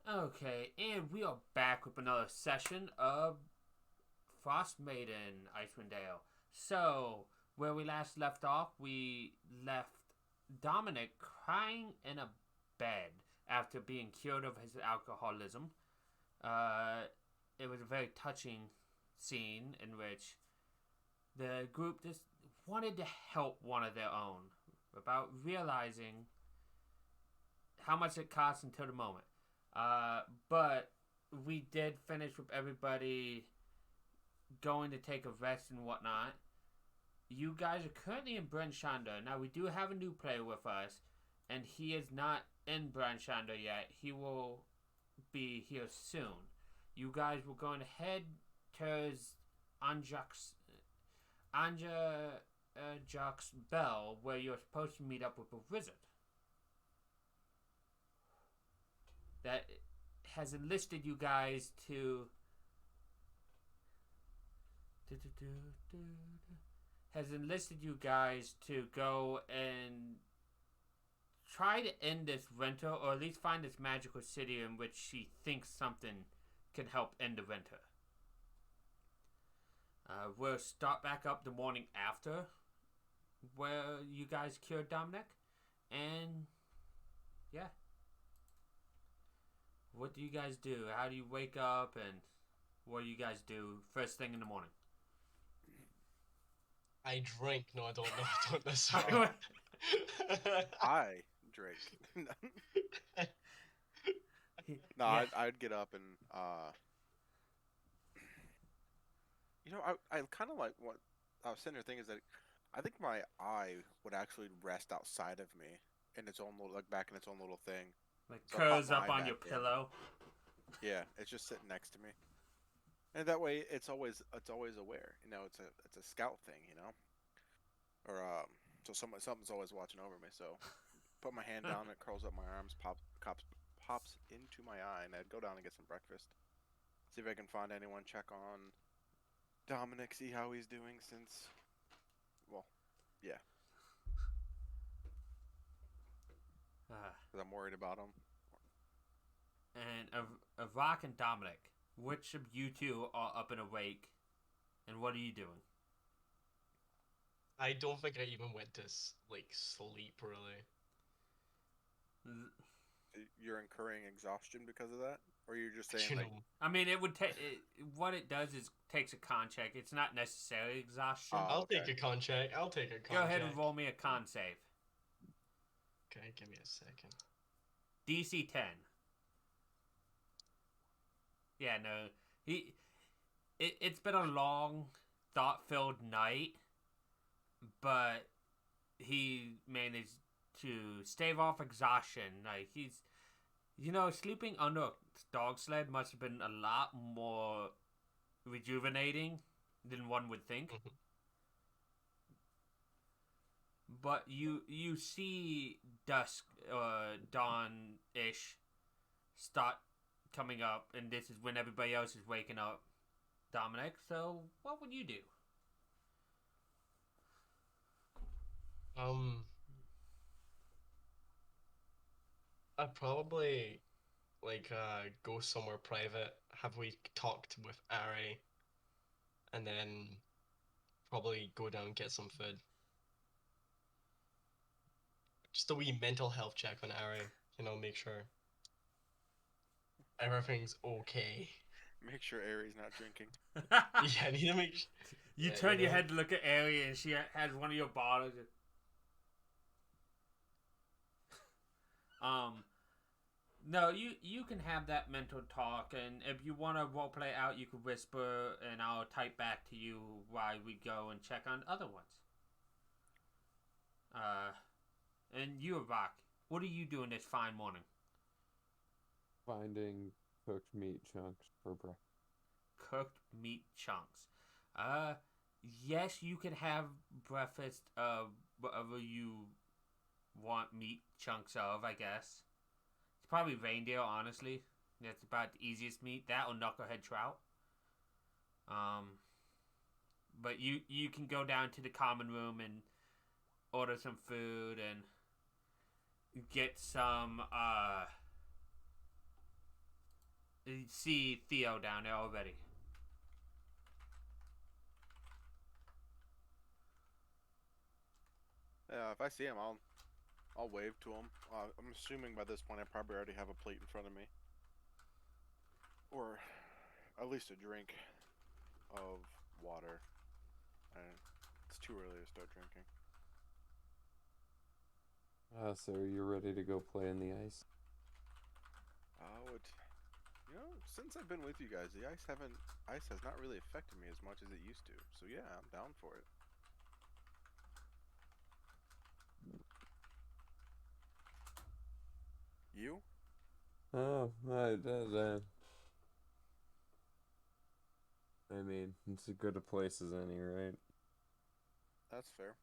Okay, and we are back with another session of Frostmaiden, Icewind Dale. So, where we last left off, we left Dominic crying in a bed after being cured of his alcoholism. It was a very touching scene in which the group just wanted to help one of their own without realizing how much it cost until the moment. But we did finish with everybody going to take a rest and whatnot. You guys are currently in Bryn Shander. Now, we do have a new player with us, and he is not in Bryn Shander yet. He will be here soon. You guys were going to head towards Anja's Bell, where you're supposed to meet up with a wizard that has enlisted you guys to go and try to end this winter, or at least find this magical city in which she thinks something can help end the winter. We'll start back up the morning after where you guys cured Dominic, and yeah. What do you guys do? How do you wake up, and what do you guys do first thing in the morning? I drink. No, I don't know. I don't necessarily. I drink. No, Yeah. I'd get up and I kind of like what I was sitting there thinking is that I think my eye would actually rest outside of me in its own little, like back in its own little thing. Like So I'll pop curls my up eye on back your in. pillow. Yeah, it's just sitting next to me, and that way it's always aware. It's a scout thing, or so something's always watching over me. So put my hand down, it curls up my arms, pops into my eye, and I'd go down and get some breakfast. See if I can find anyone, check on Dominic, see how he's doing since, well, yeah, because I'm worried about him. And of Rock and Dominic, which of you two are up and awake, and what are you doing? I don't think I even went to sleep really. You're incurring exhaustion because of that? Or you're just saying, You like, know, I mean, it would take. What it does is takes a con check. It's not necessarily exhaustion. oh, I'll take okay. a con check. I'll take a con Go ahead check. and roll me a con save. Okay, give me a second. DC 10. Yeah, no. It's been a long, thought-filled night, but he managed to stave off exhaustion. Like, sleeping under a dog sled must have been a lot more rejuvenating than one would think. Mhm. But you see dusk, dawn-ish start coming up, and this is when everybody else is waking up. Dominic, so what would you do? I'd probably go somewhere private. Have we talked with Ari, and then probably go down and get some food. Just a wee mental health check on Ari. Make sure everything's okay. Make sure Aries not drinking. Yeah, I need to make. You Yeah, turn your head to look at Ari, and she has one of your bottles. No, you can have that mental talk, and if you want to role play out, you could whisper, and I'll type back to you while we go and check on other ones. And you, Rock, what are you doing this fine morning? Finding cooked meat chunks for breakfast. Cooked meat chunks. Yes, you can have breakfast of whatever you want meat chunks of, I guess. It's probably reindeer, honestly. That's about the easiest meat. That or knucklehead trout. But you can go down to the common room and order some food and get some You see Theo down there already. Yeah, if I see him, I'll wave to him. I'm assuming by this point I probably already have a plate in front of me, or at least a drink of water. And it's too early to start drinking. So you're ready to go play in the ice? Since I've been with you guys, the ice has not really affected me as much as it used to. So yeah, I'm down for it. You? Oh, I mean, it's as good a place as any, right? That's fair.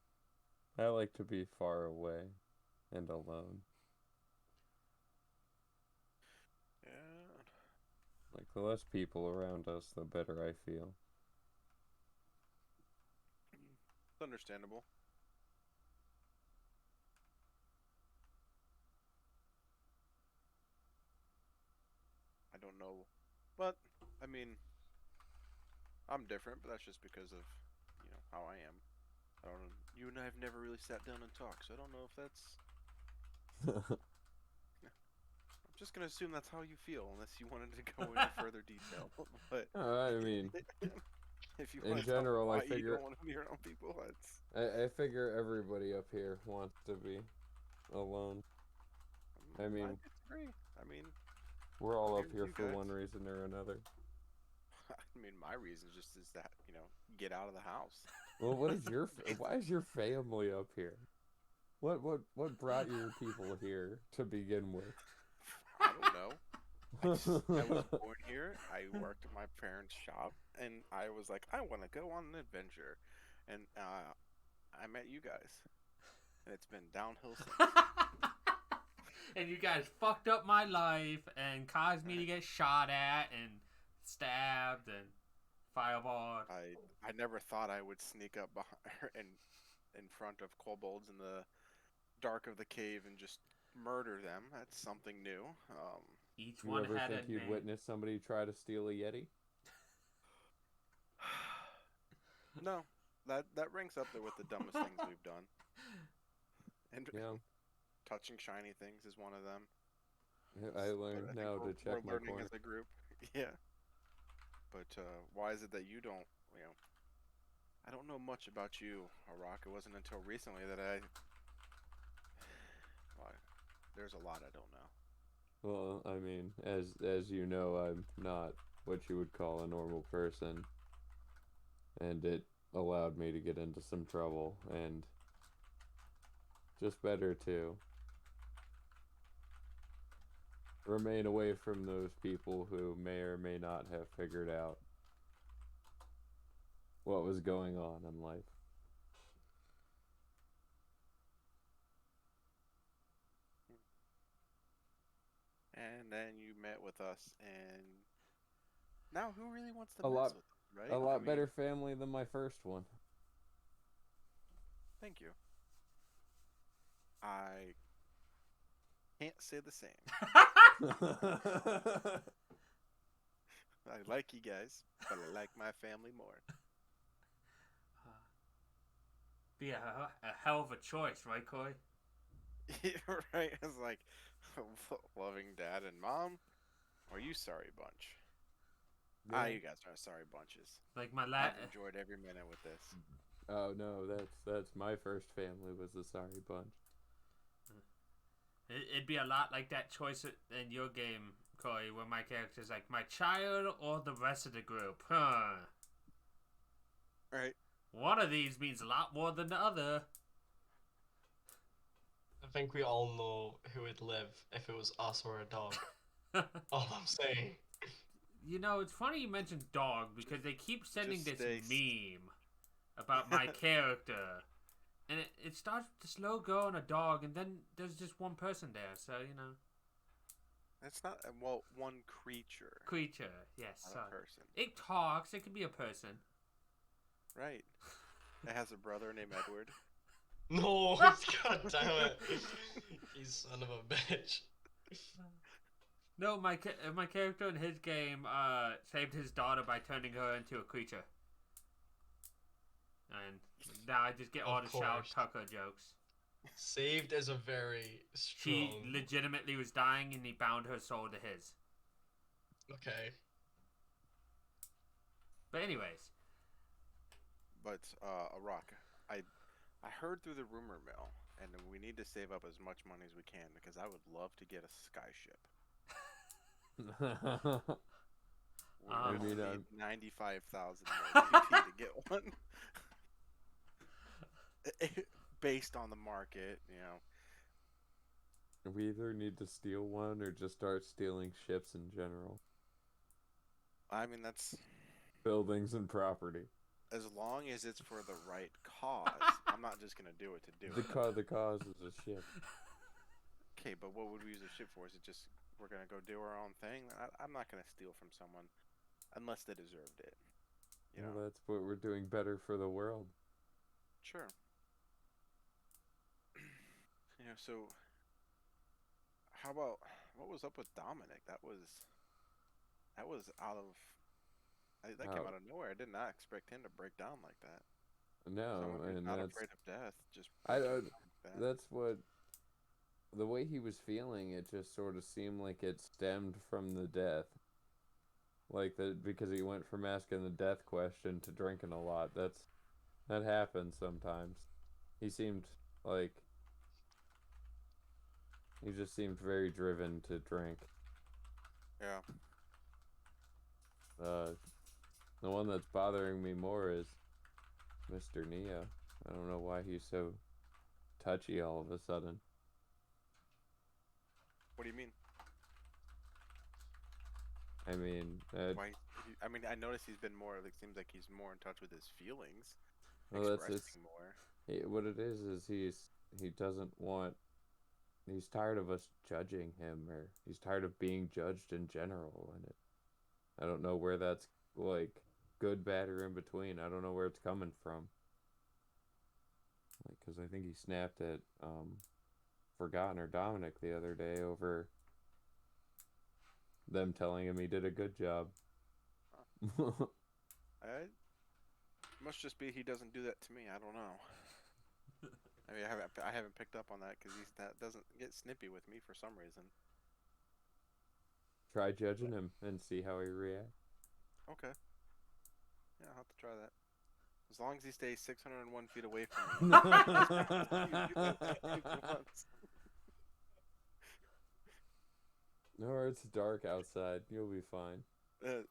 I like to be far away and alone. Yeah. Like, the less people around us, the better I feel. It's understandable. I don't know, but I mean, I'm different, but that's just because of how I am. I don't know. You and I have never really sat down and talked, so I don't know if that's. I'm just gonna assume that's how you feel, unless you wanted to go into further detail. But I mean, if you in want to tell me general, why I you figure don't want to be around people, that's. I figure everybody up here wants to be alone. I mean, I disagree. I mean, we're all I'm up here here with for you guys. one reason or another. I mean, my reason just is that get out of the house. Well, why is your family up here? What brought your people here to begin with? I don't know. I was born here. I worked at my parents' shop, and I was like, I want to go on an adventure, and I met you guys, and it's been downhill since. And you guys fucked up my life and caused me to get shot at and stabbed and fireballed. I never thought I would sneak up behind, in front of kobolds in the dark of the cave and just murder them. That's something new. Each You one ever had think a you'd name. witness somebody try to steal a Yeti? No, that ranks up there with the dumbest things we've done. And Yeah. touching shiny things is one of them. I learned But I think now to check we're my learning corner. as a group. Yeah. But why is it that you don't? I don't know much about you, Arak. It wasn't until recently that well, there's a lot I don't know. Well, I mean, as you know, I'm not what you would call a normal person, and it allowed me to get into some trouble, and just better to remain away from those people who may or may not have figured out what was going on in life. And then you met with us, and now who really wants to A mess lot- with us, right? A lot I mean, better family than my first one. Thank you. I can't say the same. I like you guys, but I like my family more. Be a hell of a choice, right, Coy? Right? It's like loving dad and mom, or you sorry bunch. Yeah. You guys are sorry bunches. Like my I've enjoyed every minute with this. Oh no, that's my first family was the sorry bunch. It'd be a lot like that choice in your game, Coy, where my character's like my child or the rest of the group. Huh. Right? One of these means a lot more than the other. I think we all know who would live if it was us or a dog. All I'm saying. You know, it's funny you mentioned dog because they keep sending Just this stay- meme about my character. And it starts with the slow go and a dog, and then there's just one person there, so, you know. It's not one creature, Creature, yes. not Sorry. a person. It talks, it could be a person. Right? It has a brother named Edward. No, god damn it. You son of a bitch. No, my character in his game saved his daughter by turning her into a creature. And now I just get all Of the Shout course. Tucker jokes. Saved is a very She strong. legitimately was dying and he bound her soul to his. Okay. But anyways, But Rock, I heard through the rumor mill, and we need to save up as much money as we can because I would love to get a skyship. We I only mean, need 95,000 more GP to get one. Based on the market, you know. we either need to steal one or just start stealing ships in general. I mean, that's Buildings and property. as long as it's for the right cause. I'm not just gonna do it to do it. The cause is a ship. Okay, but what would we use a ship for? Is it just we're gonna go do our own thing? I'm not gonna steal from someone unless they deserved it. You know, Well, that's what we're doing better for the world. sure. You know, so how about what was up with Dominic? That was out of that came Oh. out of nowhere. I did not expect him to break down like that. No, Someone who's and not that's afraid of death just I breaking don't. down like that. That's what the way he was feeling. It just sort of seemed like it stemmed from the death, like that because he went from asking the death question to drinking a lot. That happens sometimes. He seemed like he just seemed very driven to drink. Yeah. The one that's bothering me more is Mr. Neo. I don't know why he's so touchy all of a sudden. What do you mean? I mean, Why? I mean, I noticed he's been more. Like, seems like he's more in touch with his feelings, well, that's expressing more. what it is he doesn't want. He's tired of us judging him, or he's tired of being judged in general, and I don't know where that's like good, bad, or in between. I don't know where it's coming from. Like, because I think he snapped at Forgotten or Dominic the other day over them telling him he did a good job. I must just be he doesn't do that to me. I don't know. I mean, I haven't picked up on that because that doesn't get snippy with me for some reason. Try judging him and see how he reacts. Okay. Yeah, I'll have to try that. As long as he stays 601 feet away from me. Or it's dark outside. You'll be fine.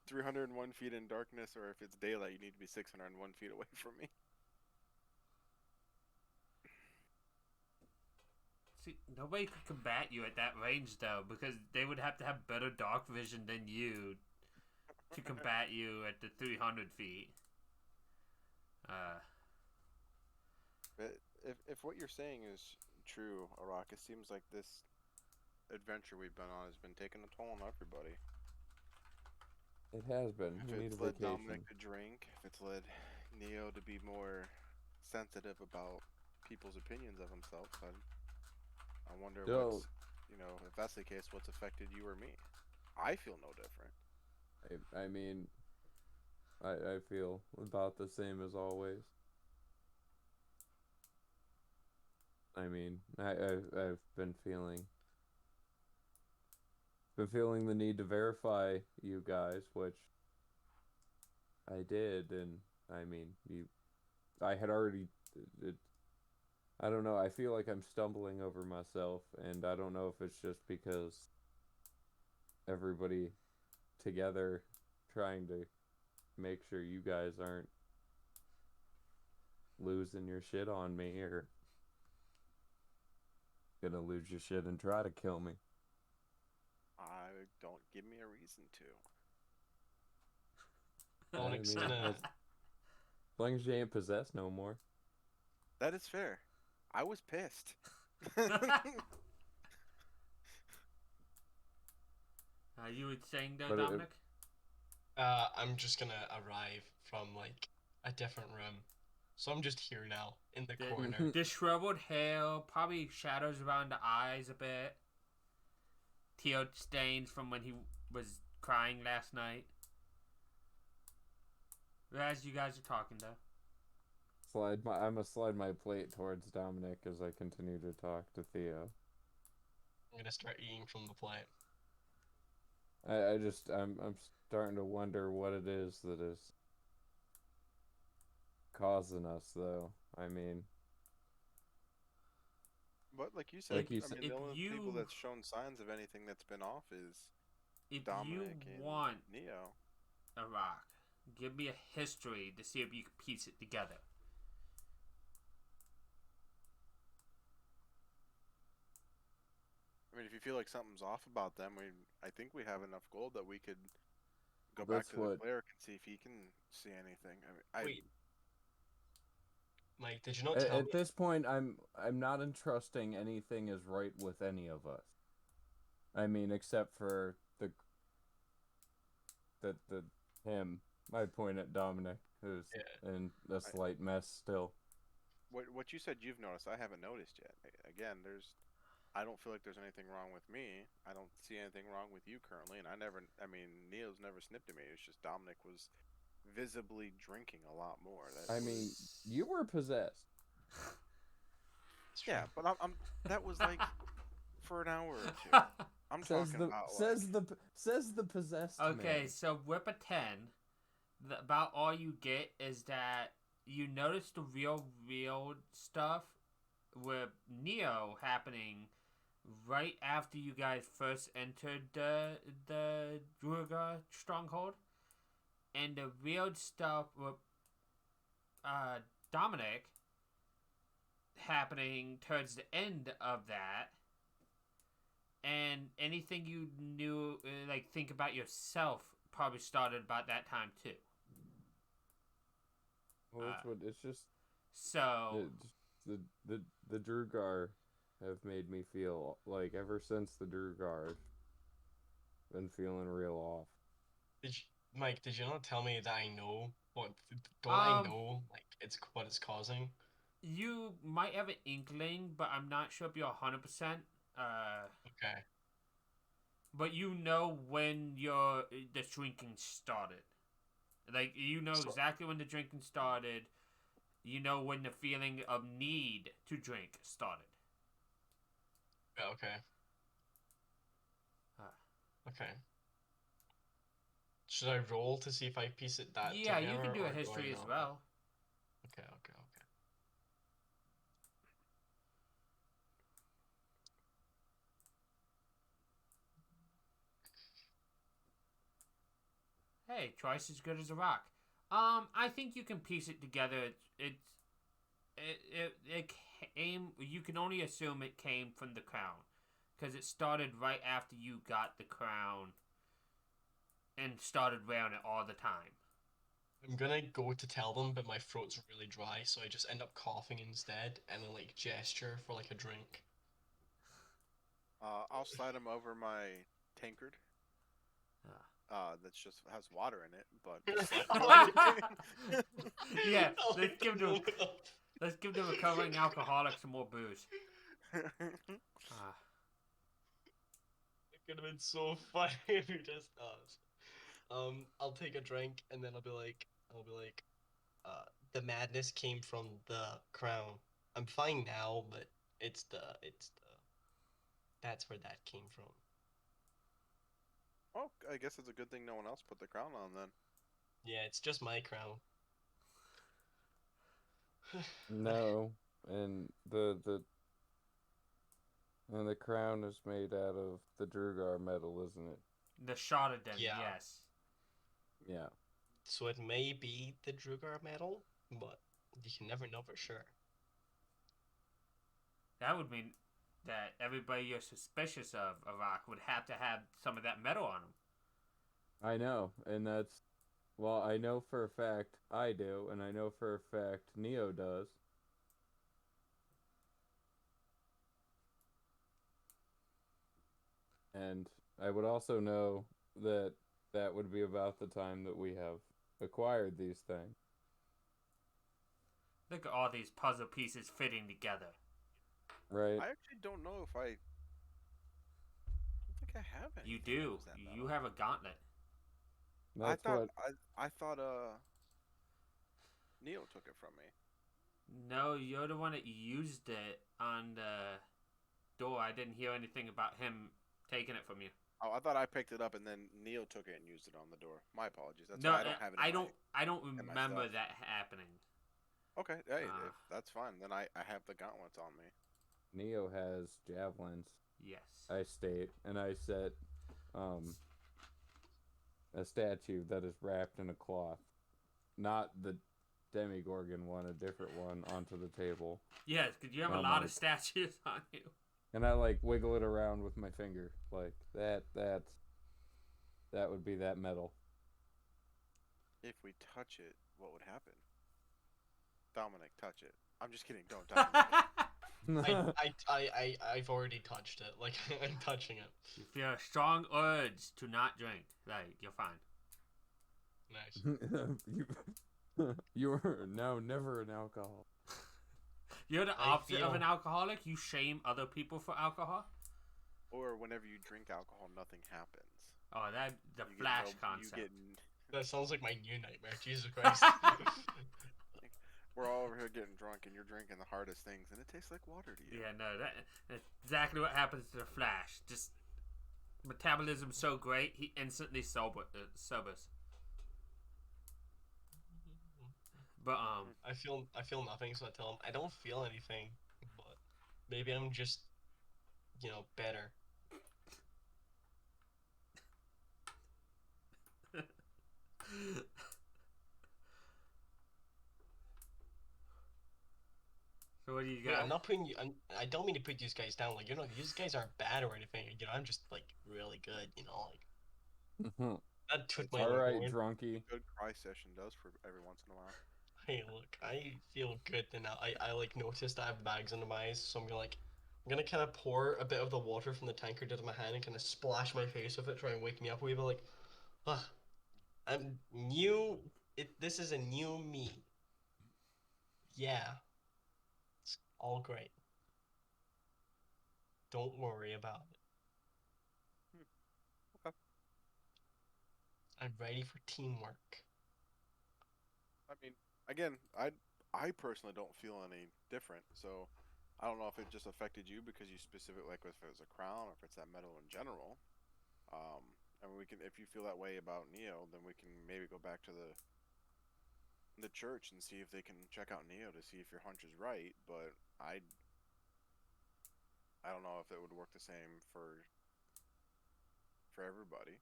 301 feet in darkness, or if it's daylight, you need to be 601 feet away from me. see, nobody could combat you at that range though, because they would have to have better dark vision than you to combat you at the 300 feet. But if what you're saying is true, Arak, it seems like this adventure we've been on has been taking a toll on everybody. It has been. If We need a it's led vacation. Dominic to drink, if it's led Neo to be more sensitive about people's opinions of himself, then I wonder what's, if that's the case, what's affected you or me? I feel no different. I mean, I feel about the same as always. I mean, I've been feeling the need to verify you guys, which I did, and I mean, I had already. I don't know. I feel like I'm stumbling over myself, and I don't know if it's just because everybody together trying to make sure you guys aren't losing your shit on me or gonna lose your shit and try to kill me. Don't give me a reason to. Onyx I mean, gonna. as long as you ain't possessed no more. That is fair. I was pissed. You were saying though, But Dominic? I'm just gonna arrive from like a different room, so I'm just here now in the corner. Disheveled hair, probably shadows around the eyes a bit. tear stains from when he was crying last night. As you guys are talking, though. I'm gonna slide my plate towards Dominic as I continue to talk to Theo. I'm gonna start eating from the plate. I'm starting to wonder what it is that is causing us, though. I mean, But like you said, Like you I said- mean, the if only you- people that's shown signs of anything that's been off is If Dominic you and want Neo. a rock, give me a history to see if you can piece it together. I mean, if you feel like something's off about them, I think we have enough gold that we could go That's back to the what- cleric and see if he can see anything. I mean, Wait. Mike, did you not tell me? at this point, I'm not entrusting anything as right with any of us. I mean, except for the him. I point at Dominic, who's in a slight mess still. what you said you've noticed, I haven't noticed yet. Again, I don't feel like there's anything wrong with me. I don't see anything wrong with you currently, and I mean, Neo's never snipped at me. It's just Dominic was visibly drinking a lot more. I mean, you were possessed. It's true. yeah, but that was like for an hour or two. I'm Says talking the about says the possessed Okay, man. so whip a 10. About all you get is that you notice the real stuff with Neo happening right after you guys first entered the Druga stronghold, and the weird stuff with Dominic happening towards the end of that, and anything you knew, like think about yourself, probably started about that time too. Well, it's just So the Drugar have made me feel like ever since the Drugar, been feeling real off. Mike, did you not tell me that I know what? Don't I Um, know like what it's causing? you might have an inkling, but I'm not sure if you're 100%. Okay. But you know when the drinking started. Like, you know So- exactly when the drinking started. You know when the feeling of need to drink started. Yeah, okay. Ah. Okay. Should I roll to see if I piece it that Yeah, you together, can do or a history I as know? well. Okay. Hey, twice as good as a rock. I think you can piece it together. It came. You can only assume it came from the crown, because it started right after you got the crown, and started wearing it all the time. I'm gonna go to tell them, but my throat's really dry, so I just end up coughing instead, and then like gesture for like a drink. I'll slide him over my tankard. That's just has water in it, but just slide Yeah, I'll let's give them. open up. Let's give the recovering alcoholic some more booze. Ah. It could have been so funny if you just I'll take a drink and then I'll be like, the madness came from the crown. I'm fine now, but it's the that's where that came from. Oh, I guess it's a good thing no one else put the crown on then. Yeah, it's just my crown. No, and the crown is made out of the Drugar metal, isn't it? The shot of them, Yeah. yes. Yeah. So it may be the Drugar metal, but you can never know for sure. That would mean that everybody you're suspicious of, Iraq, would have to have some of that metal on them. I know, and that's well, I know for a fact I do, and I know for a fact Neo does. And I would also know that that would be about the time that we have acquired these things. Look at all these puzzle pieces fitting together. Right? I actually don't know if I don't think think I have anything. You that do. was that You metal. have a gauntlet. That's what. I thought Neo took it from me. No, you're the one that used it on the door. I didn't hear anything about him taking it from you. Oh, I thought I picked it up and then Neo took it and used it on the door. My apologies. That's No, why I don't have it. I don't in my remember stuff. that happening. Okay, hey, Ah. if that's fine, then I have the gauntlets on me. Neo has javelins. Yes. I state, and I set a statue that is wrapped in a cloth, not the Demigorgon one, a different one, onto the table. Yes, because you have a I'm lot like- of statues on you. And I like wiggle it around with my finger, like that would be that metal. If we touch it, what would happen? Dominic, touch it. I'm just kidding. Don't touch it. I've already touched it. Like, I'm touching it. You feel a strong urge to not drink. Like, you're fine. Nice. You're now never an alcohol. You're the I opposite of feel- an alcoholic. You shame other people for alcohol. Or whenever you drink alcohol, nothing happens. Oh, that the You get Flash no- concept. You get, That sounds like my new nightmare. Jesus Christ. we're all over here getting drunk, and you're drinking the hardest things, and it tastes like water to you. Yeah, no, that's exactly what happens to the Flash. Just metabolism so great, he instantly sobers. But I feel nothing, so I tell him I don't feel anything, but maybe I'm just, better. So what do you Yeah, got? I'm not putting you. I don't mean to put these guys down. Like, these guys aren't bad or anything. I'm just like really good. That took my. All right, Lord. drunkie. Good cry session does for every once in a while. Hey, look, I feel good now. I like noticed I have bags under my eyes, so I'm gonna kind of pour a bit of the water from the tankard into my hand and kind of splash my face with it, try and wake me up a wee bit. Like, I'm new. This is a new me. Yeah, it's all great. Don't worry about it. Okay. I'm ready for teamwork. I mean, again, I personally don't feel any different, so I don't know if it just affected you because you specific like if it was a crown or if it's that metal in general. And we can, if you feel that way about Neo, then we can maybe go back to the church and see if they can check out Neo to see if your hunch is right. But I don't know if it would work the same for everybody.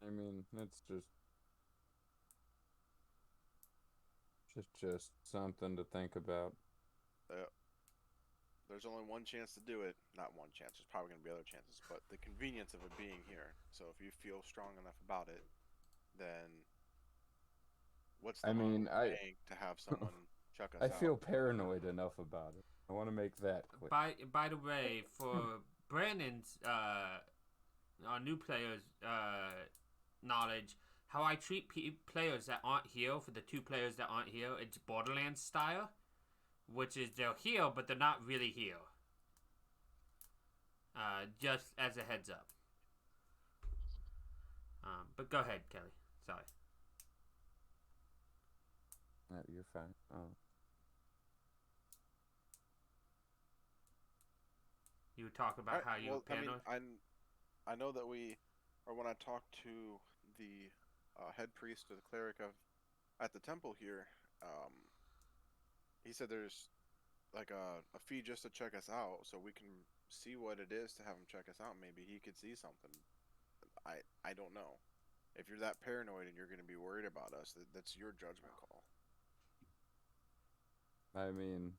I mean, it's just something to think about. There's only one chance to do it. Not one chance. There's probably going to be other chances, but the convenience of it being here. So if you feel strong enough about it, then what's the harm in paying to have someone check us I out? feel paranoid enough about it. I want to make that clear. By the way, for Brandon's our new players knowledge, how I treat players that aren't here, for the two players that aren't here, it's Borderlands style, which is they're here but they're not really here. Just as a heads up. But go ahead, Kelly. Sorry. No, you're fine. You were talking about how you were paranoid. I know that when I talked to the head priest or the cleric at the temple here, he said there's like a fee just to check us out, so we can see what it is to have him check us out. Maybe he could see something. I don't know. If you're that paranoid and you're going to be worried about us, that's your judgment call. I mean,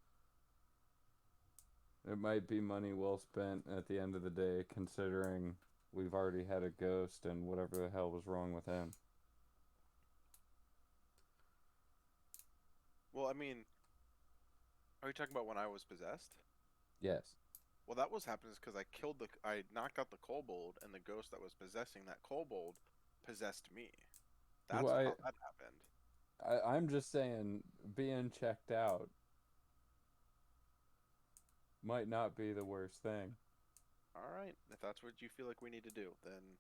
it might be money well spent at the end of the day, considering we've already had a ghost and whatever the hell was wrong with him. Well, I mean, are you talking about when I was possessed? Yes. Well, that was happening because I knocked out the kobold, and the ghost that was possessing that kobold possessed me. That's Well, how that happened. I'm just saying, being checked out might not be the worst thing. All right, if that's what you feel like we need to do, then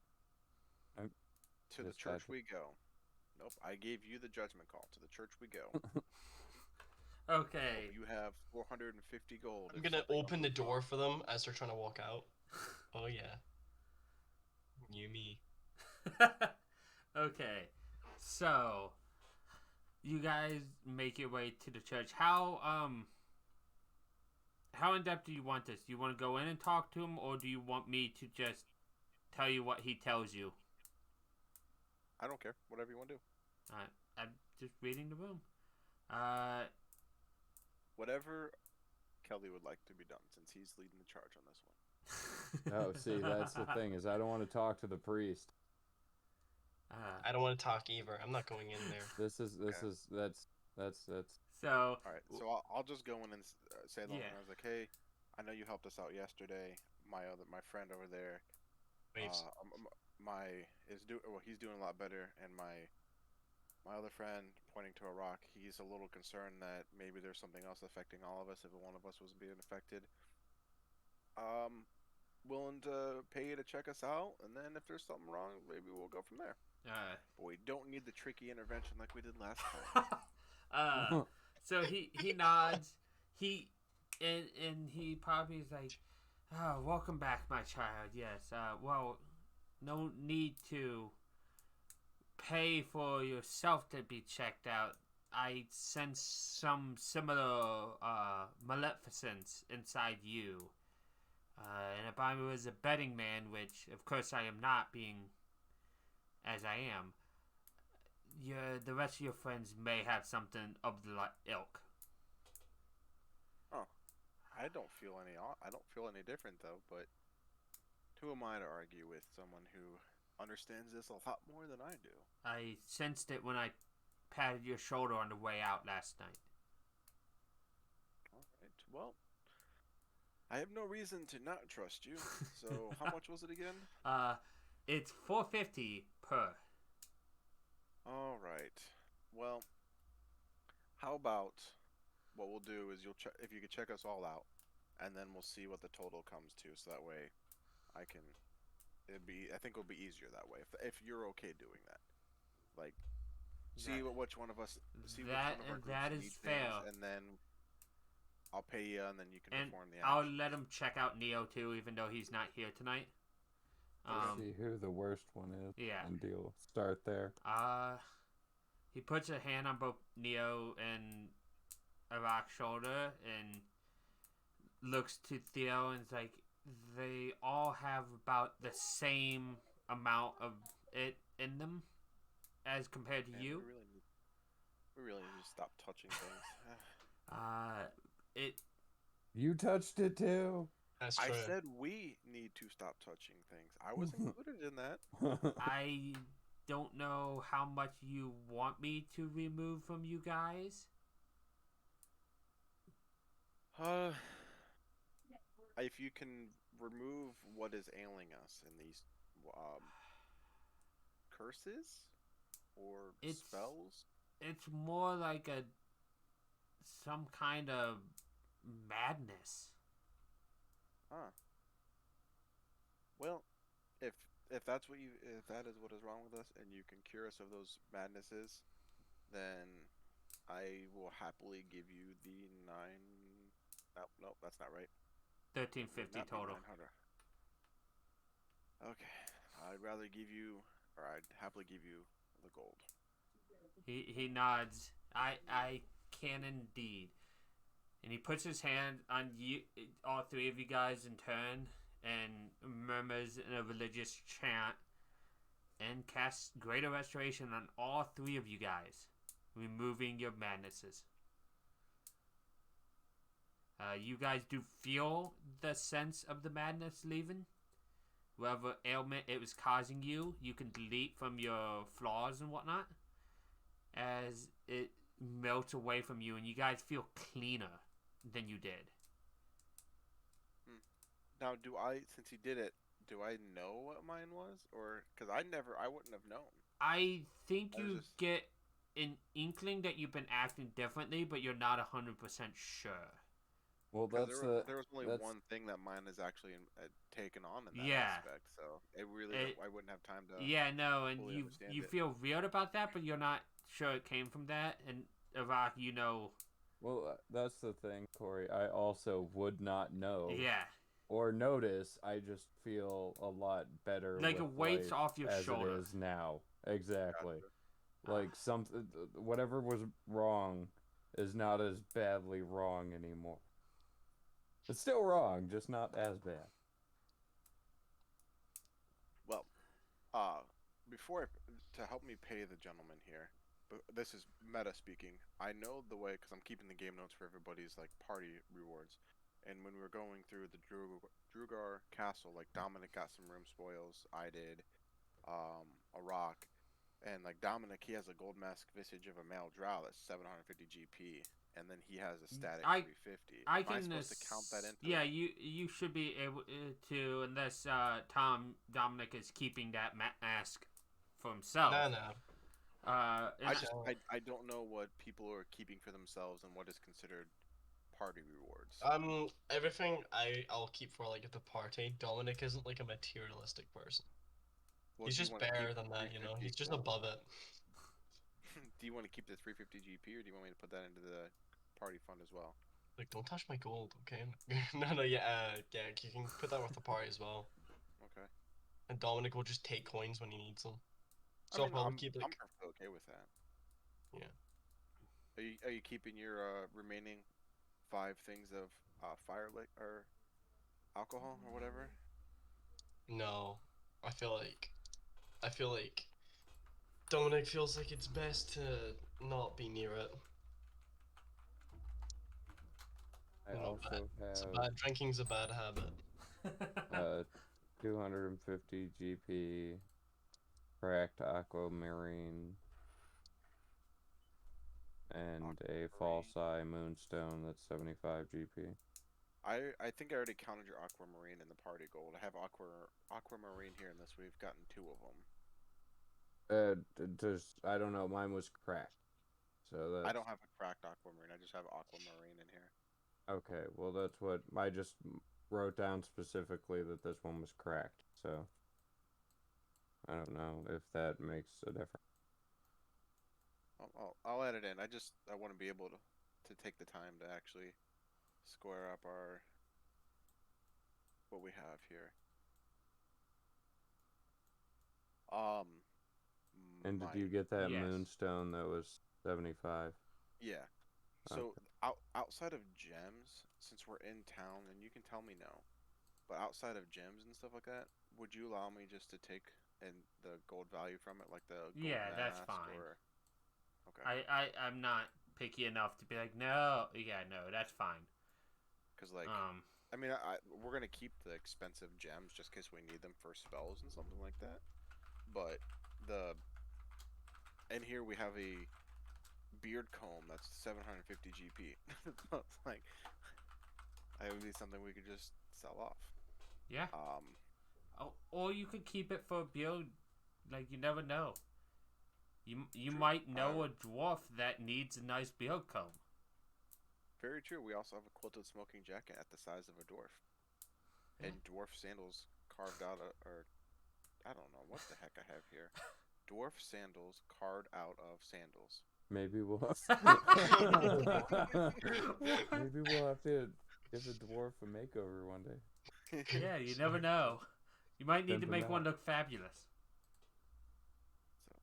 I'm to the just church happy. we go. Nope, I gave you the judgment call. To the church we go. Okay. Hope you have 450 gold. I'm if gonna something open goes the door wrong. for them as they're trying to walk out. Oh yeah, you me. Okay. So, you guys make your way to the church. How in depth do you want this? Do you want to go in and talk to him, or do you want me to just tell you what he tells you? I don't care. Whatever you want to do. I'm just reading the room. Whatever Kelly would like to be done, since he's leading the charge on this one. Oh, see, that's the thing is I don't want to talk to the priest. I don't want to talk either. I'm not going in there. That's So, All right, so I'll just go in and say the Yeah. I was like, hey, I know you helped us out yesterday. My friend over there, Waves. he's doing a lot better, and my other friend, pointing to a rock, he's a little concerned that maybe there's something else affecting all of us if one of us was being affected. Willing to pay you to check us out, and then if there's something wrong, maybe we'll go from there. But we don't need the tricky intervention like we did last time. so he nods. And he probably is like, "Oh, welcome back, my child. Yes. Well, no need to pay for yourself to be checked out. I sense some similar maleficence inside you. And if I was a betting man, which of course I am not, being as I am, the rest of your friends may have something of the ilk." Oh, I don't feel any different though. But who am I to argue with someone who understands this a lot more than I do? I sensed it when I patted your shoulder on the way out last night. All right. Well, I have no reason to not trust you. So how much was it again? It's $450 per. All right. Well, how about what we'll do is if you could check us all out, and then we'll see what the total comes to. So that way, I think it'll be easier that way if you're okay doing that. Like, see which one of our groups That is need fair. things, and then I'll pay you, and then you can And perform the I'll action. let him check out Neo too, even though he's not here tonight. see who the worst one is. Yeah. And start there. He puts a hand on both Neo and Arak's shoulder and looks to Theo and is like, they all have about the same amount of it in them as compared to Man, you. we really need to stop touching things. You touched it too. That's I true. said we need to stop touching things. I was included in that. I don't know how much you want me to remove from you guys. If you can remove what is ailing us in these curses or spells. It's more like some kind of madness. Huh. Well, if if that is what is wrong with us, and you can cure us of those madnesses, then I will happily give you the Nope, that's not right. $13.50 total. 900. Okay, I'd happily give you the gold. He nods. I can indeed. And he puts his hand on you, all three of you guys in turn, and murmurs in a religious chant, and casts greater restoration on all three of you guys, removing your madnesses. You guys do feel the sense of the madness leaving. Whatever ailment it was causing you, you can delete from your flaws and whatnot, as it melts away from you, and you guys feel cleaner than you did. Now, since he did it, do I know what mine was, or because I wouldn't have known. I think you get an inkling that you've been acting differently, but you're not 100% sure. Well, there was only one thing that mine is actually taken on in that Yeah. aspect. So it really, I wouldn't have time to. Yeah, no, and fully you understand you it. feel weird about that, but you're not sure it came from that. And Iraq, you know, Well, that's the thing, Corey. I also would not know yeah, or notice. I just feel a lot better like with it weights life off your as shoulder. it is now. Exactly. Gotcha. Like something, whatever was wrong is not as badly wrong anymore. It's still wrong, just not as bad. Well, before to help me pay the gentleman here, but this is meta speaking. I know the way because I'm keeping the game notes for everybody's like party rewards. And when we were going through the Drugar Castle, like Dominic got some room spoils. I did, a rock, and like Dominic, he has a gold mask visage of a male drow that's 750 GP, and then he has a static 350. I Am I can supposed to count that into? yeah, it? you should be able to, unless Dominic is keeping that mask for himself. No. I don't know what people are keeping for themselves and what is considered party rewards. Everything I'll keep for like the party. Dominic isn't like a materialistic person. Well, He's do you just wanna keep better the than that, you know. 350? He's just above it. Do you want to keep the 350 GP, or do you want me to put that into the party fund as well? Like, don't touch my gold, okay? No, yeah, you can put that with the party as well. Okay. And Dominic will just take coins when he needs them. So I I'll mean, probably keep I'm like, perfectly okay with that. yeah. Are you keeping your remaining 5 things of fire or alcohol or whatever? No, I feel like Dominic feels like it's best to not be near it. I also It's a have bad drinking's a bad habit. 250 GP, cracked aquamarine, and a false eye moonstone that's 75 GP. I think I already counted your aquamarine in the party gold. I have aquamarine here, and this we've gotten 2 of them. I don't know. Mine was cracked, so that's... I don't have a cracked aquamarine. I just have aquamarine in here. Okay, well that's what I just wrote down specifically, that this one was cracked. So I don't know if that makes a difference. I'll add it in. I want to be able to take the time to actually square up what we have here. And did you get that Yes. moonstone that was 75? Yeah. So outside of gems, since we're in town, and you can tell me no, but outside of gems and stuff like that, would you allow me just to take in the gold value from it, like the gold that's mask fine. or... Okay. I'm not picky enough to be like, no, that's fine. Because like, I mean, we're gonna keep the expensive gems just in case we need them for spells and something like that. But in here we have a beard comb that's 750 GP. It's like, it would be something we could just sell off. Yeah. Or you could keep it for a build. Like, you never know. You might know a dwarf that needs a nice beard comb. Very true. We also have a quilted smoking jacket at the size of a dwarf. Yeah. And dwarf sandals carved out or I don't know what the heck I have here. Dwarf sandals carved out of sandals. Maybe we'll maybe we'll have to give the dwarf a makeover one day. Yeah, you never know. You might need to Pimp 'em make one out. look fabulous. So,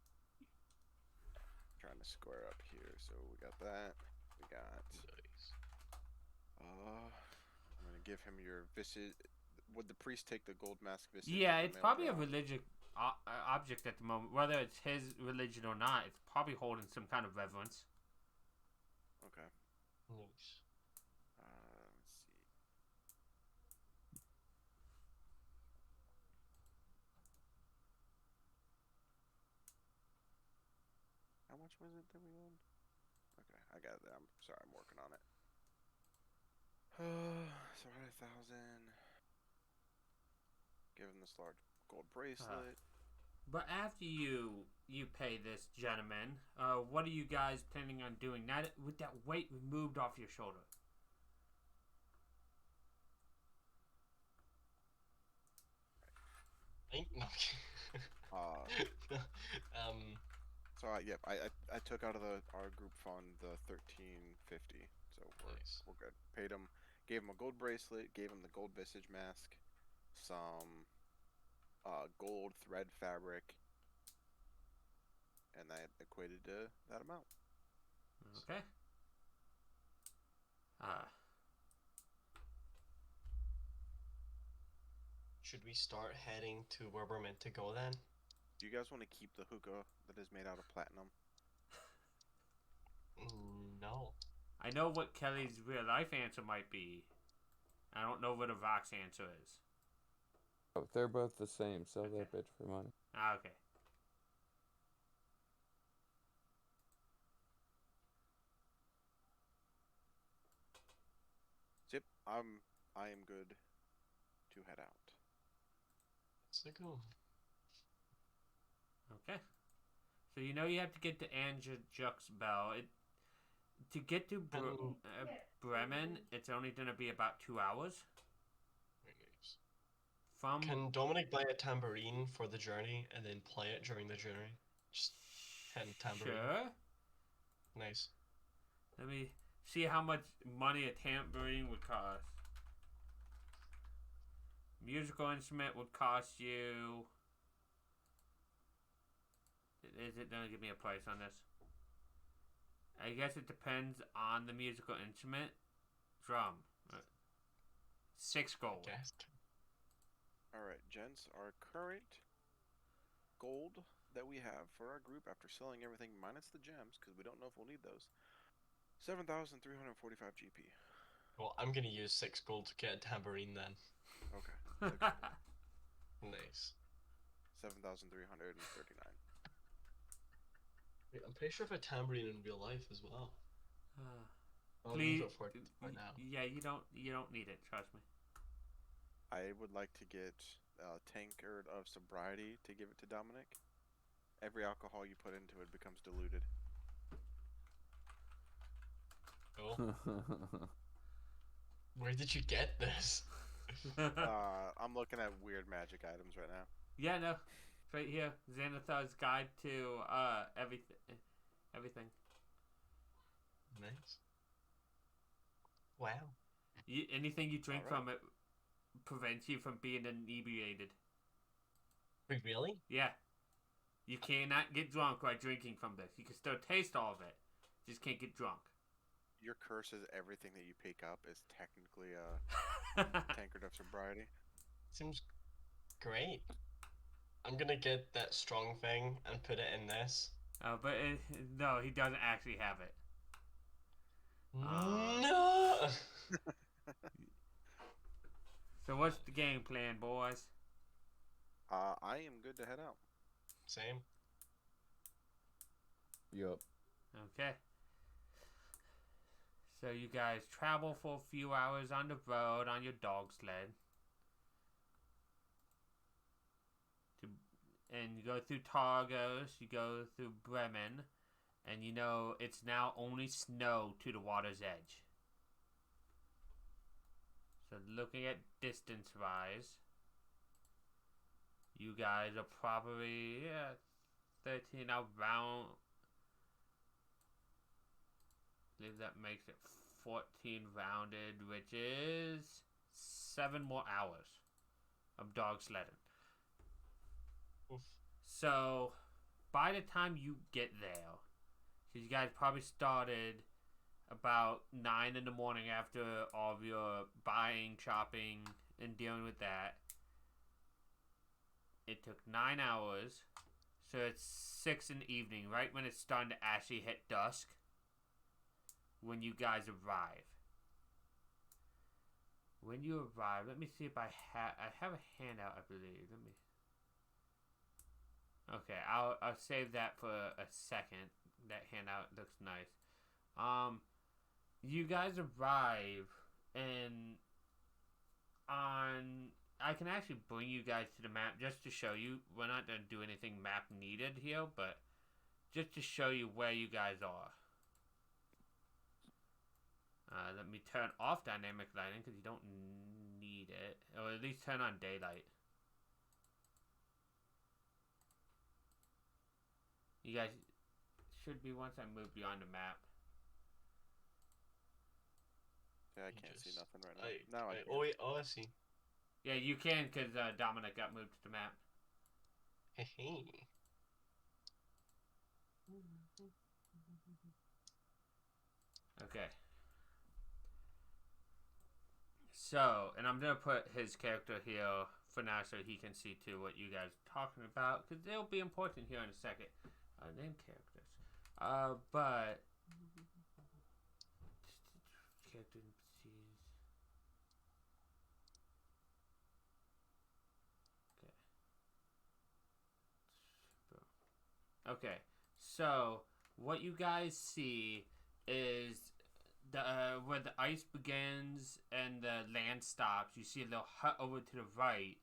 trying to square up here. So we got that. We got. Nice. I'm gonna give him your visage. Would the priest take the gold mask visage? Yeah, of the it's male probably a drow? religious object at the moment. Whether it's his religion or not, it's probably holding some kind of reverence. Okay. Nice. Let's see. How much was it that we won? Okay, I got it. I'm sorry, I'm working on it. So I had 1,000. Give him this large gold bracelet. But after you pay this gentleman, what are you guys planning on doing? Now with that weight removed off your shoulder. Ain't no. Uh, um. so I took out of our group fund the 1350, so Nice. we're good. Paid him, gave him a gold bracelet, gave him the gold visage mask, some gold thread fabric, and that equated to that amount. Okay. Should we start heading to where we're meant to go then? Do you guys want to keep the hookah that is made out of platinum? No. I know what Kelly's real life answer might be. I don't know what a Vox answer is. Oh, they're both the same. Sell Okay. that bitch for money. Okay. Yep, I am good to head out. Let's go. Okay. So you know you have to get to Anjajux's Bell. To get to Bremen, it's only going to be about 2 hours. Very nice. From Can Dominic buy a tambourine for the journey and then play it during the journey? Just 10 tambourine. Sure. Nice. Let me see how much money a tambourine would cost. Musical instrument would cost you. Is it gonna give me a price on this? I guess it depends on the musical instrument. Drum. 6 gold. Guess. Alright, gents, our current gold that we have for our group after selling everything minus the gems, because we don't know if we'll need those, 7,345 GP. Well, I'm gonna use 6 gold to get a tambourine then. Okay. Nice. 7,339. Wait, I'm pretty sure I have a tambourine in real life as well. I'll Please, leave it for right now. Yeah, you don't need it. Trust me. I would like to get a tankard of sobriety to give it to Dominic. Every alcohol you put into it becomes diluted. Cool. Where did you get this? I'm looking at weird magic items right now. Yeah, no. It's right here. Xanathar's Guide to everything. Nice. Wow. Anything you drink Alright. from it prevents you from being inebriated. Wait, really? Yeah. You cannot get drunk by drinking from this. You can still taste all of it. Just can't get drunk. Your curse is everything that you pick up is technically a tankard of sobriety. Seems great. I'm gonna get that strong thing and put it in this. But no, he doesn't actually have it. No! So what's the game plan, boys? I am good to head out. Same. Yup. Okay. So you guys travel for a few hours on the road on your dog sled. And you go through Targos, you go through Bremen, and you know it's now only snow to the water's edge. So looking at distance-wise, you guys are probably 13 around. I believe that makes it 14 rounded, which is 7 more hours of dog sledding. Oof. So, by the time you get there, because you guys probably started about 9 in the morning after all of your buying, shopping, and dealing with that. It took 9 hours, so it's 6 in the evening, right when it's starting to actually hit dusk, when you guys arrive. When you arrive, let me see if I have a handout, I believe. Let me. Okay, I'll save that for a second. That handout looks nice. You guys arrive, and I can actually bring you guys to the map just to show you. We're not gonna do anything map needed here, but just to show you where you guys are. Let me turn off dynamic lighting because you don't need it, or at least turn on daylight. You guys should be once I move beyond the map. Yeah, I can't see nothing right now. I, Now I I, can. oh wait, oh I see. Yeah, you can because Dominic got moved to the map. Hey, hey. Okay. So, and I'm gonna put his character here for now so he can see too what you guys are talking about because they'll be important here in a second. Name characters. But character. Okay, so what you guys see is the where the ice begins and the land stops. You see a little hut over to the right,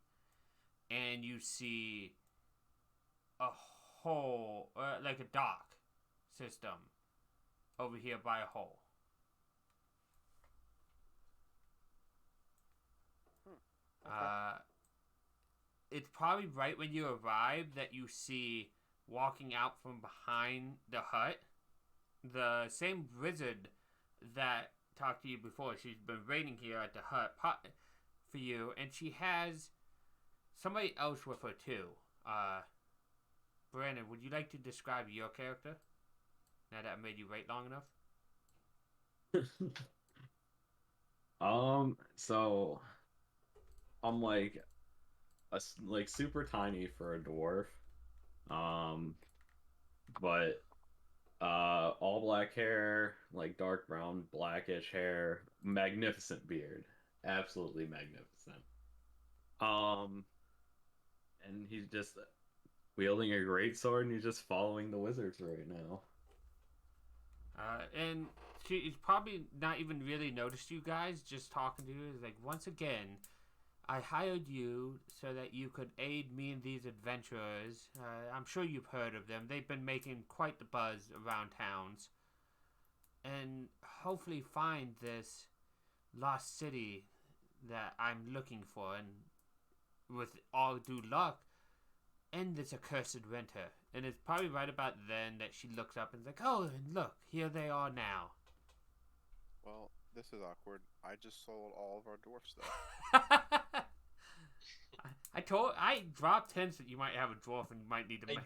and you see a hole, like a dock system, over here by a hole. Okay. It's probably right when you arrive that you see walking out from behind the hut the same wizard that talked to you before. She's been waiting here at the hut for you, and she has somebody else with her too. Brandon, would you like to describe your character? Now that I made you wait long enough. So I'm like like super tiny for a dwarf. But all black hair, like dark brown, blackish hair, magnificent beard, absolutely magnificent. Um, and he's just wielding a great sword, and he's just following the wizards right now. And she's probably not even really noticed you guys just talking to you. It's like, once again, I hired you so that you could aid me in these adventurers. I'm sure you've heard of them. They've been making quite the buzz around towns. And hopefully find this lost city that I'm looking for. And with all due luck, end this accursed winter. And it's probably right about then that she looks up and is like, oh, and look, here they are now. Well, this is awkward. I just sold all of our dwarf stuff. I dropped hints that you might have a dwarf and you might need to make up.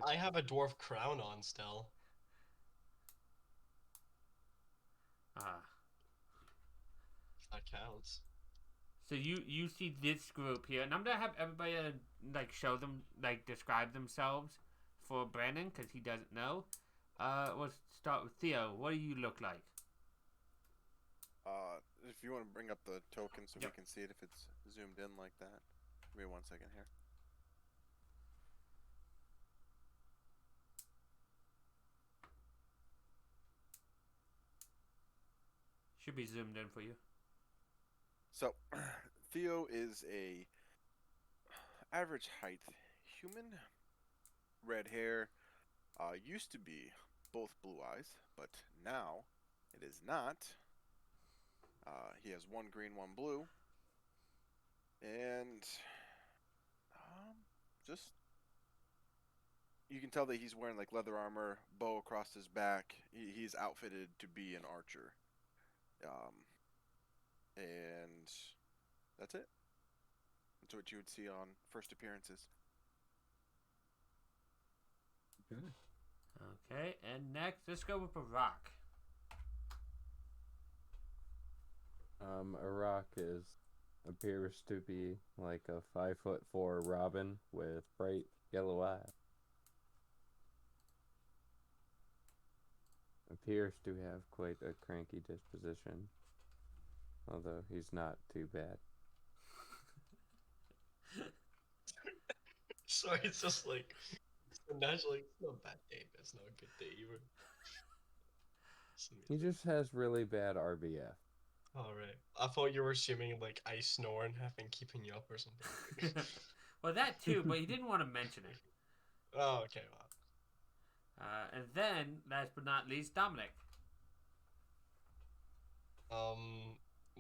I have a dwarf crown on still. If that counts. So you see this group here, and I'm gonna have everybody like show them, like describe themselves for Brandon because he doesn't know. We'll start with Theo. What do you look like? If you want to bring up the token so Yep. we can see it if it's zoomed in like that. Give me 1 second here. Should be zoomed in for you. So, Theo is a average height human, red hair, used to be both blue eyes, but now it is not. He has one green, one blue, and just you can tell that he's wearing like leather armor, bow across his back. He's outfitted to be an archer, and that's it. That's what you would see on first appearances. Okay. Okay, and next, let's go with Barack. Iraq appears to be like a 5'4" robin with bright yellow eyes. Appears to have quite a cranky disposition, although he's not too bad. Sorry, it's just like naturally it's not a bad day, but it's not a good day either. He just has really bad RBF. Alright. I thought you were assuming like I snore and have been keeping you up or something. Well, that too, but he didn't want to mention it. Oh, okay, well. And then, last but not least, Dominic.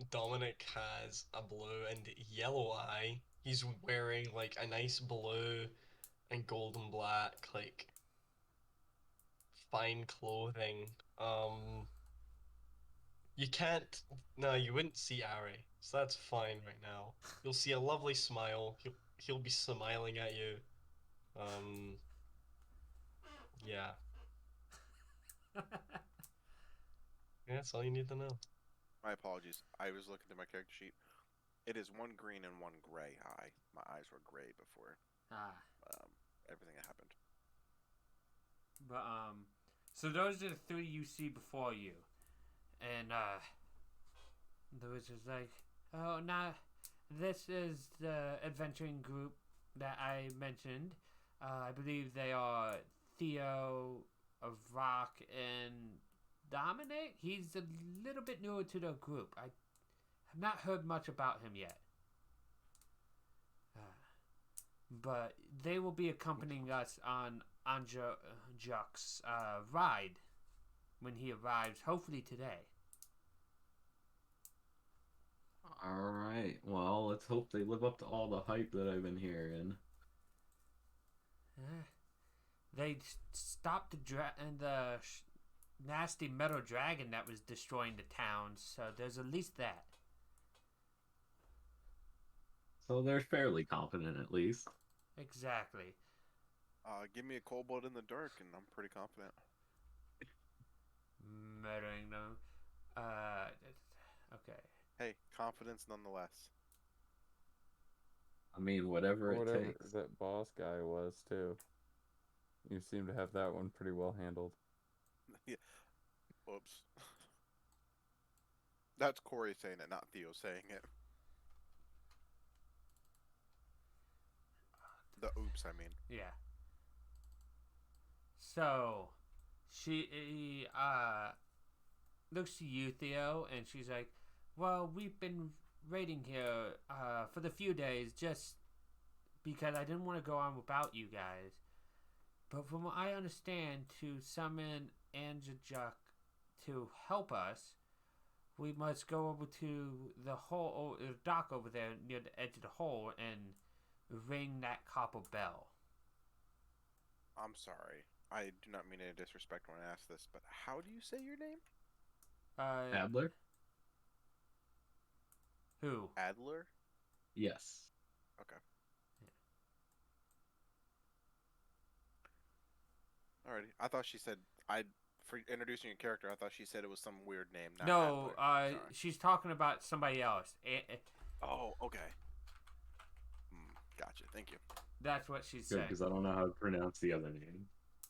Dominic has a blue and yellow eye. He's wearing like a nice blue and golden black like fine clothing. You can't. No, you wouldn't see Ari, so that's fine right now. You'll see a lovely smile. He'll be smiling at you. Yeah. Yeah, that's all you need to know. My apologies. I was looking at my character sheet. It is one green and one gray eye. My eyes were gray before everything that happened. But so those are the three you see before you, and the wizard's like, oh, now this is the adventuring group that I mentioned. I believe they are Theo, Rock, and Dominic. He's a little bit newer to the group. I have not heard much about him yet. But they will be accompanying us on Anjak's ride when he arrives, hopefully today. Alright, well, let's hope they live up to all the hype that I've been hearing. They stopped the nasty metal dragon that was destroying the town, so there's at least that. So they're fairly confident, at least. Exactly. Give me a kobold in the dark, and I'm pretty confident. Murdering them. Okay. Hey, confidence nonetheless. I mean, whatever it Whatever takes. that boss guy was too. You seem to have that one pretty well handled. Yeah. Whoops. That's Corey saying it, not Theo saying it. The oops, I mean. Yeah. So, she looks to you, Theo, and she's like, well, we've been raiding here for the few days just because I didn't want to go on without you guys. But from what I understand, to summon Anjajak to help us, we must go over to the hole, the dock over there near the edge of the hole and ring that copper bell. I'm sorry. I do not mean any disrespect when I ask this, but how do you say your name? Adler? Who? Adler? Yes. Okay. Alrighty. I thought she said for introducing your character. I thought she said it was some weird name. Not No, Adler. Sorry. she's talking about somebody else. Oh, okay. Gotcha. Thank you. That's what she Good, said. because I don't know how to pronounce the other name.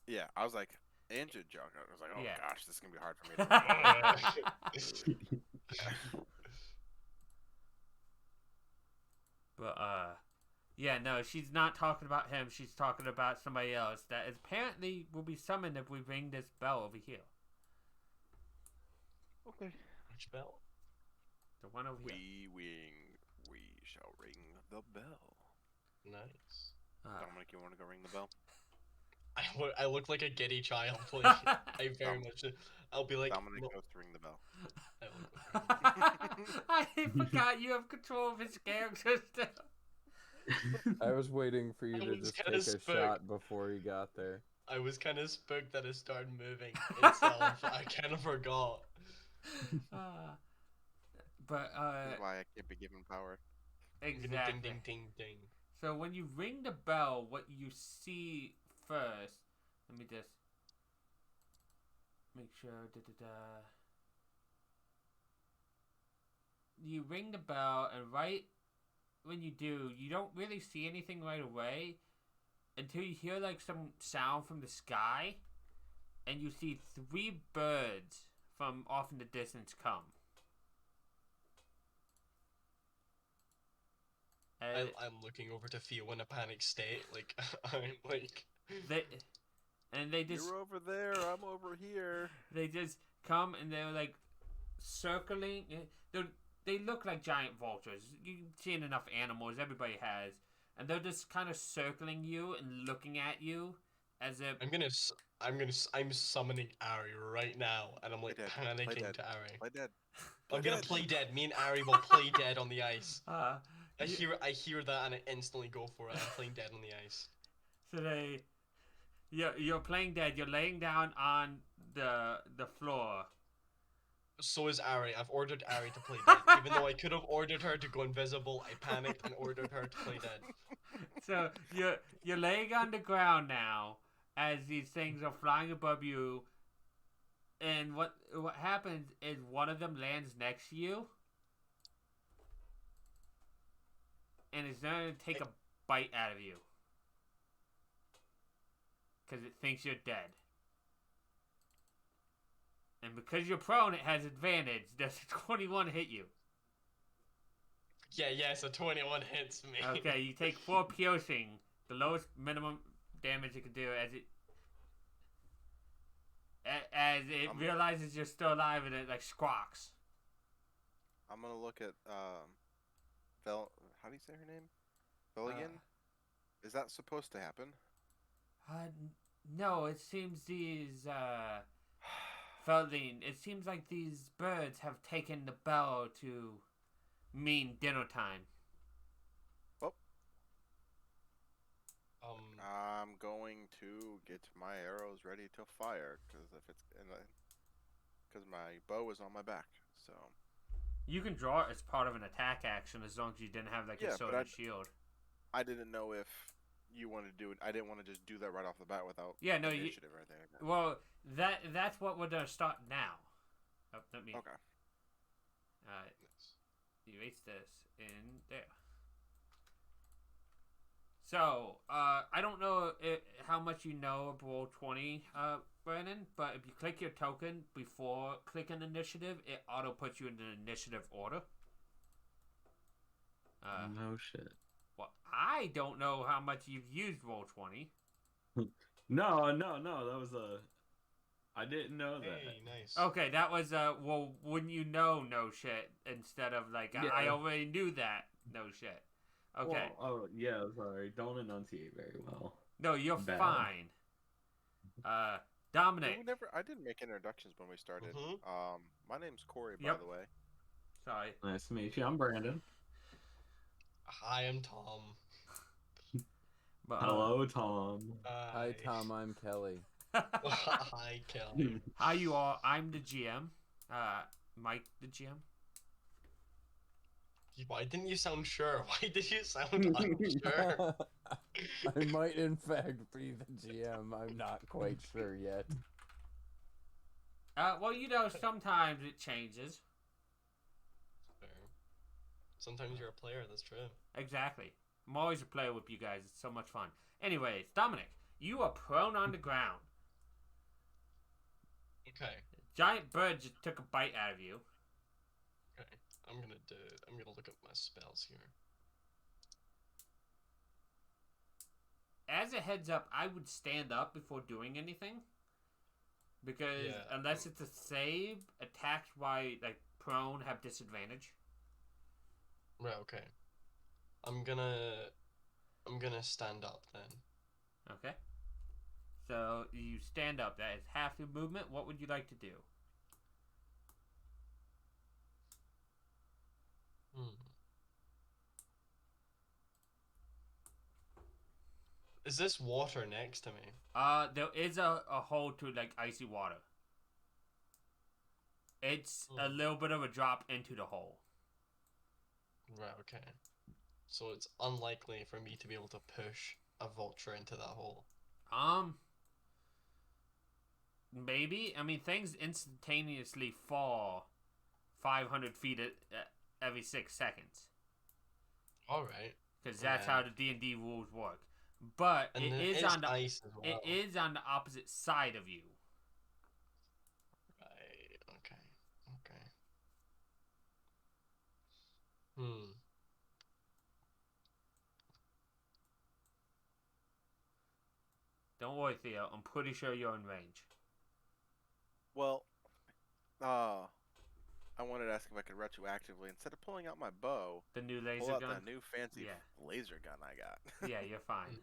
Yeah, I was like, Anjajak. I was like, oh Yeah. gosh, this is gonna be hard for me to. But yeah, no, she's not talking about him. She's talking about somebody else that apparently will be summoned if we ring this bell over here. Okay. Which bell? The one over here. We shall ring the bell. Nice. Dominic, you want to go ring the bell? I look like a giddy child. Like, I very much. I'll be like. Dominic "Well," goes to ring the bell. I forgot you have control of his character still. I was waiting for you I to was just kinda take a spooked. shot before he got there. I was kind of spooked that it started moving itself. I kind of forgot. But This is why I can't be given power. exactly. Ding ding ding ding. So when you ring the bell, what you see first, let me just make sure. You ring the bell, and right when you do, you don't really see anything right away until you hear like some sound from the sky, and you see 3 birds from off in the distance come. I'm looking over to Theo in a panic state. Like I'm like. they just You're over there. I'm over here. they just come and they're like circling. They look like giant vultures. You've seen enough animals. Everybody has, and they're just kind of circling you and looking at you as if. I'm summoning Ari right now, and I'm like Play dead. Play panicking dead. to Ari. Play dead. I'm Play gonna dead. play dead. Me and Ari will play dead on the ice. I You- hear that and I instantly go for it. I'm playing dead on the ice. So You're playing dead. You're laying down on the floor. So is Ari. I've ordered Ari to play dead. Even though I could have ordered her to go invisible, I panicked and ordered her to play dead. So you're laying on the ground now as these things are flying above you, and what happens is one of them lands next to you, and it's going to take a bite out of you because it thinks you're dead. And because you're prone, it has advantage. Does a 21 hit you? Yeah, so 21 hits me. Okay, you take 4 piercing, the lowest minimum damage it can do as it realizes you're still alive and it like squawks. I'm gonna look at Vel. How do you say her name? Velian. Is that supposed to happen? No. It seems these Feldine. It seems like these birds have taken the bell to mean dinner time. Oh. I'm going to get my arrows ready to fire because my bow is on my back. So you can draw it as part of an attack action as long as you didn't have like a sword and shield. I didn't know if you wanted to do it. I didn't want to just do that right off the bat without initiative or anything like that. Well, that's what we're gonna start now. Oh, let me. Okay. Erase this in there. So, I don't know how much you know of Roll20, Brandon, but if you click your token before clicking initiative, it auto puts you in the initiative order. No shit. Well, I don't know how much you've used Roll20. No, that was I didn't know that. Hey, nice. Okay, that was, well, wouldn't you know no shit, instead of, like, Yeah. I already knew that no shit. Okay. Well, oh, yeah, sorry. Don't enunciate very well. No, you're Bad. fine. Dominic. I didn't make introductions when we started. Mhm. My name's Corey, by Yep. the way. Sorry. Nice to meet you. I'm Brandon. Hi, I'm Tom. But, Hello, Tom. Hi, Tom. I'm Kelly. Hi, Kelly. Hi, you all. I'm the GM. Mike, the GM. Why didn't you sound sure? Why did you sound unsure? I might, in fact, be the GM. I'm not quite sure yet. Well, you know, sometimes it changes. Fair. Sometimes you're a player, that's true. Exactly. I'm always a player with you guys. It's so much fun. Anyways, Dominic, you are prone on the ground. Okay. Giant bird just took a bite out of you. Okay. I'm gonna look at my spells here. As a heads up, I would stand up before doing anything. Because unless it's a save, attacks while like prone have disadvantage. Right, okay. I'm gonna stand up then. Okay. So you stand up. That is half your movement. What would you like to do? Is this water next to me? There is a hole to like icy water. It's a little bit of a drop into the hole. Right, okay. So it's unlikely for me to be able to push a vulture into that hole. Maybe. I mean, things instantaneously fall 500 feet every 6 seconds. Alright. Because that's how the D&D rules work. But And it then is it's on the ice as well. it is on the opposite side of you. Right, okay. Don't worry, Theo. I'm pretty sure you're in range. Well, I wanted to ask if I could retroactively, instead of pulling out my bow, The new pull laser out gun. the new fancy Yeah. laser gun I got. Yeah, you're fine.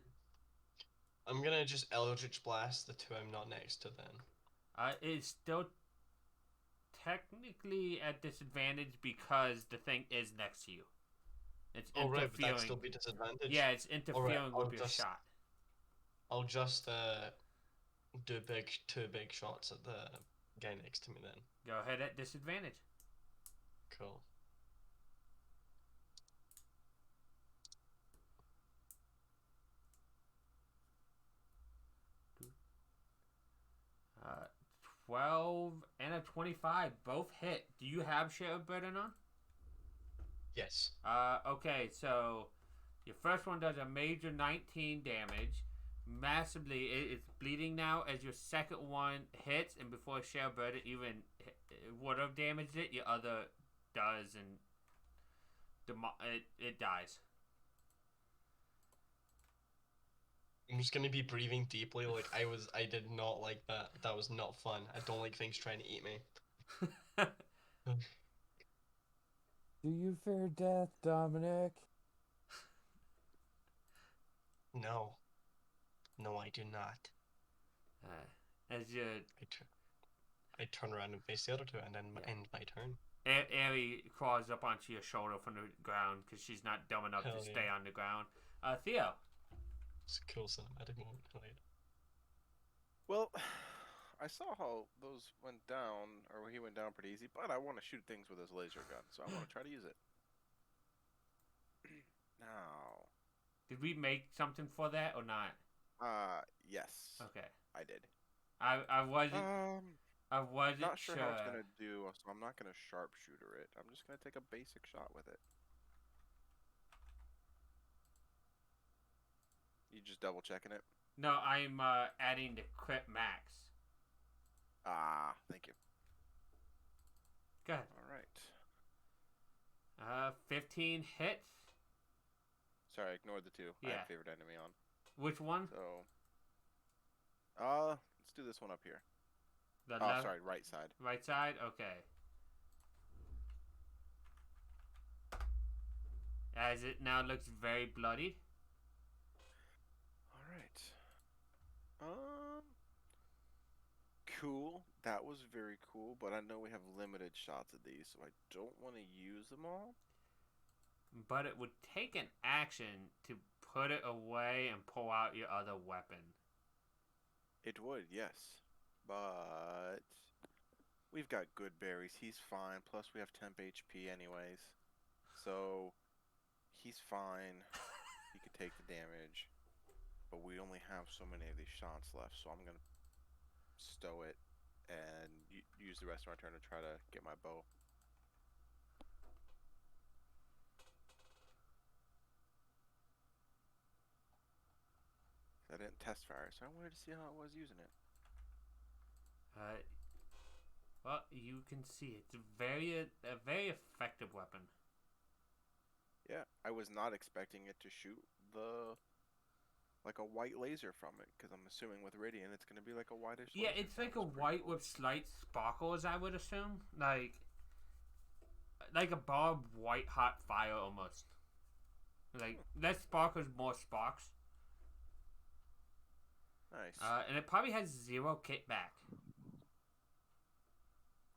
I'm gonna just Eldritch Blast the two I'm not next to then. It's still technically at disadvantage because the thing is next to you. It's Oh right, interfering. but that'd still be disadvantage. Yeah, it's interfering I'll with your just- shot. I'll just do two big shots at the guy next to me then. Go ahead at disadvantage. Cool. Uh, 12 and a 25 both hit. Do you have Share of Burden on? Yes. Okay, so your first one does a major 19 damage. Massively, it's bleeding now as your second one hits, and before Share of Burden even would have damaged it, your other does, and it dies. I'm just gonna be breathing deeply. Like I did not like that. That was not fun. I don't like things trying to eat me. Do you fear death, Dominic? No. No, I do not. As you I turn around and face the other two, and then end my turn. Aerie crawls up onto your shoulder from the ground because she's not dumb enough Hell to stay yeah. on the ground. Theo. It's a cool cinematic moment. Hell yeah. Well, I saw how those went down, or he went down pretty easy, but I want to shoot things with his laser gun, so I want to try to use it. Now. Did we make something for that or not? Yes. Okay. I did. I wasn't. I wasn't Not sure how it's gonna do, so I'm not gonna sharpshooter it. I'm just gonna take a basic shot with it. You just double checking it? No, I'm adding the crit max. Ah, thank you. Go ahead. All right. 15 hits. Sorry, I ignored the two. I Yeah. had favorite enemy on. Which one? So, let's do this one up here. The Oh, left, sorry, right side. right side. Okay. As it now looks very bloodied. All right. Cool. That was very cool, but I know we have limited shots of these, so I don't want to use them all. But it would take an action to put it away and pull out your other weapon. It would, yes. But we've got good berries. He's fine. Plus, we have temp HP anyways. So, he's fine. He could take the damage. But we only have so many of these shots left, so I'm going to stow it and use the rest of my turn to try to get my bow. I didn't test fire, so I wanted to see how I was using it. Well, you can see it's a very effective weapon. Yeah, I was not expecting it to shoot like a white laser from it, because I'm assuming with Radiant it's going to be like a whitish Yeah, laser. it's like a white with slight sparkles, I would assume. Like a barbed white hot fire almost. Like, less sparkles, more sparks. Nice. And it probably has 0 kickback.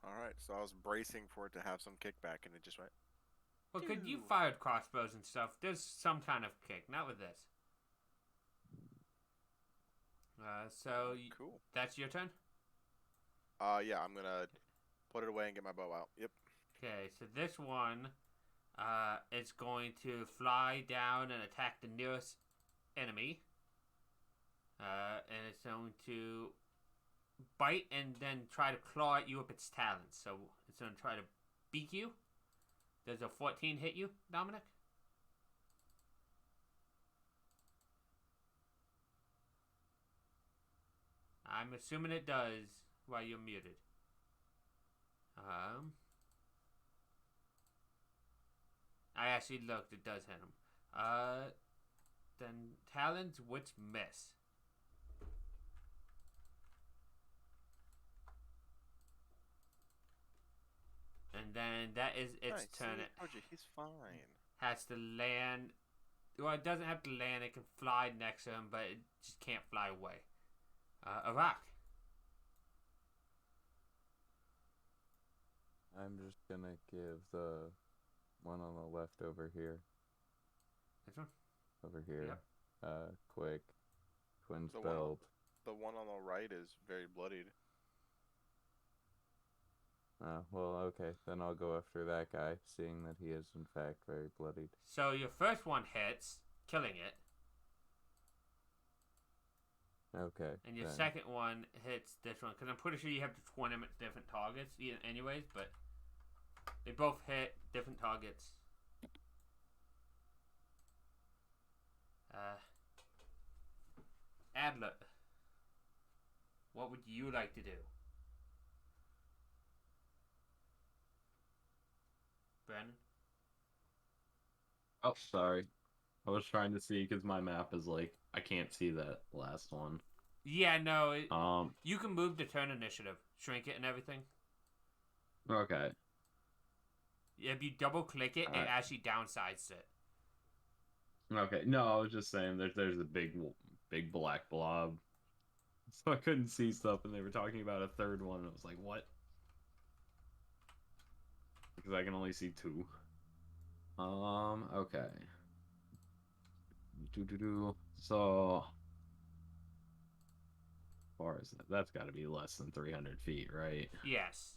Alright, so I was bracing for it to have some kickback, and it just went... Well, could you Phew. fired crossbows and stuff? There's some kind of kick, not with this. So Cool. that's your turn? Yeah, I'm gonna put it away and get my bow out. Yep. Okay, so this one is going to fly down and attack the nearest enemy. And it's going to bite and then try to claw at you with its talons. So it's going to try to beak you. Does a 14 hit you, Dominic? I'm assuming it does while you're muted. I actually looked, it does hit him. Then talons, which miss. And then that is its Nice. turn. See, It I told you, he's fine. has to land. Well, it doesn't have to land. It can fly next to him, but it just can't fly away. Iraq. I'm just gonna give the one on the left over here. This one? Over here. Yep. Quick. Twin The one- spelled. the one on the right is very bloodied. Well, okay. Then I'll go after that guy, seeing that he is in fact very bloodied. So your first one hits, killing it, Okay. and your then. second one hits this one. Because I'm pretty sure you have to twin them at different targets, anyways. But they both hit different targets. Adler, what would you like to do? Brandon? Oh, sorry. I was trying to see because my map is like I can't see that last one. Yeah, no. Um. You can move the turn initiative, shrink it and everything. Okay. If you double click it, Alright. it actually downsizes it. Okay. No, I was just saying there's a big black blob. So I couldn't see stuff, and they were talking about a third one. And I was like, what? Because I can only see two. Okay. So, far as that's got to be less than 300 feet, right? Yes.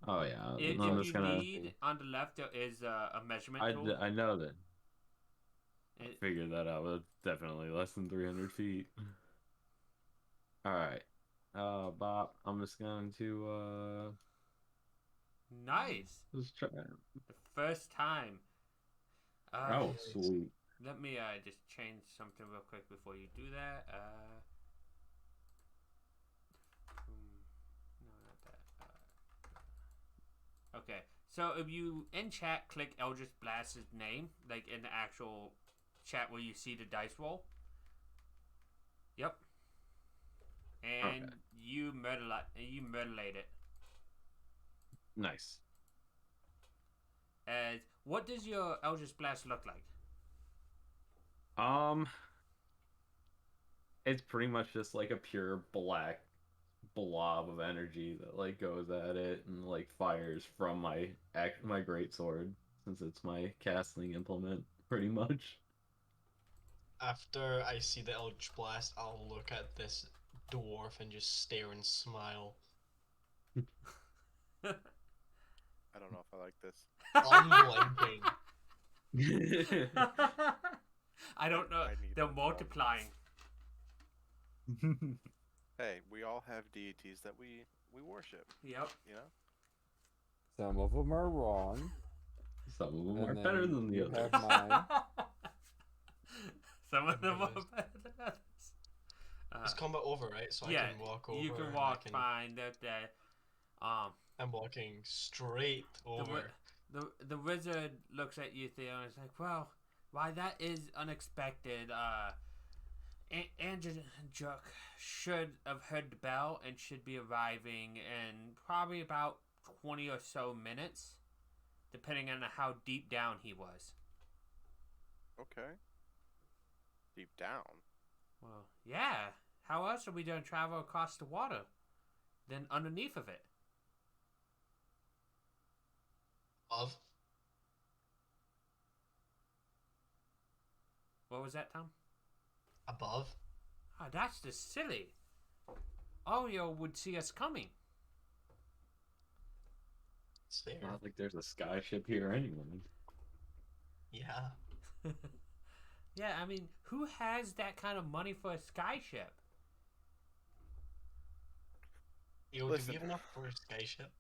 Oh yeah. If I'm you just gonna. need, on the left there is a measurement tool. I know that. I It- figured that out. But definitely less than 300 feet. All right. Bob, I'm just going to Nice. just try. The first time. Oh, sweet. Let me just change something real quick before you do that. No, not that. Okay. So if you in chat click Eldritch Blast's name, like in the actual chat where you see the dice roll. Yep. And Okay. you mutilate it. Nice. As what does your Eldritch Blast look like? It's pretty much just like a pure black blob of energy that like goes at it and like fires from my greatsword since it's my casting implement pretty much. After I see the Eldritch Blast, I'll look at this dwarf and just stare and smile. I don't know if I like this. Unblinking. I don't know. I need They're that multiplying. Hey, we all have deities that we worship. Yep. You know. Some of them are wrong. Some of them And are then better than the you others. have mine. Some of them are Anyways. better than others. Is combat over, right? So Yeah, I can walk over. you can and walk I can... fine. That I'm walking straight over. the wizard looks at you, Theo, and is like, "Well, why that is unexpected. Andrew should have heard the bell and should be arriving in probably about 20 or so minutes, depending on how deep down he was." Okay. Deep down. Well, yeah. How else are we going to travel across the water than underneath of it? Of? What was that, Tom? Above? Oh, that's just silly. Oreo would see us coming. It's fair. Not like there's a sky ship here anyway. Yeah. Yeah, I mean, who has that kind of money for a sky ship? Yo, do Listen. we have enough for a sky ship?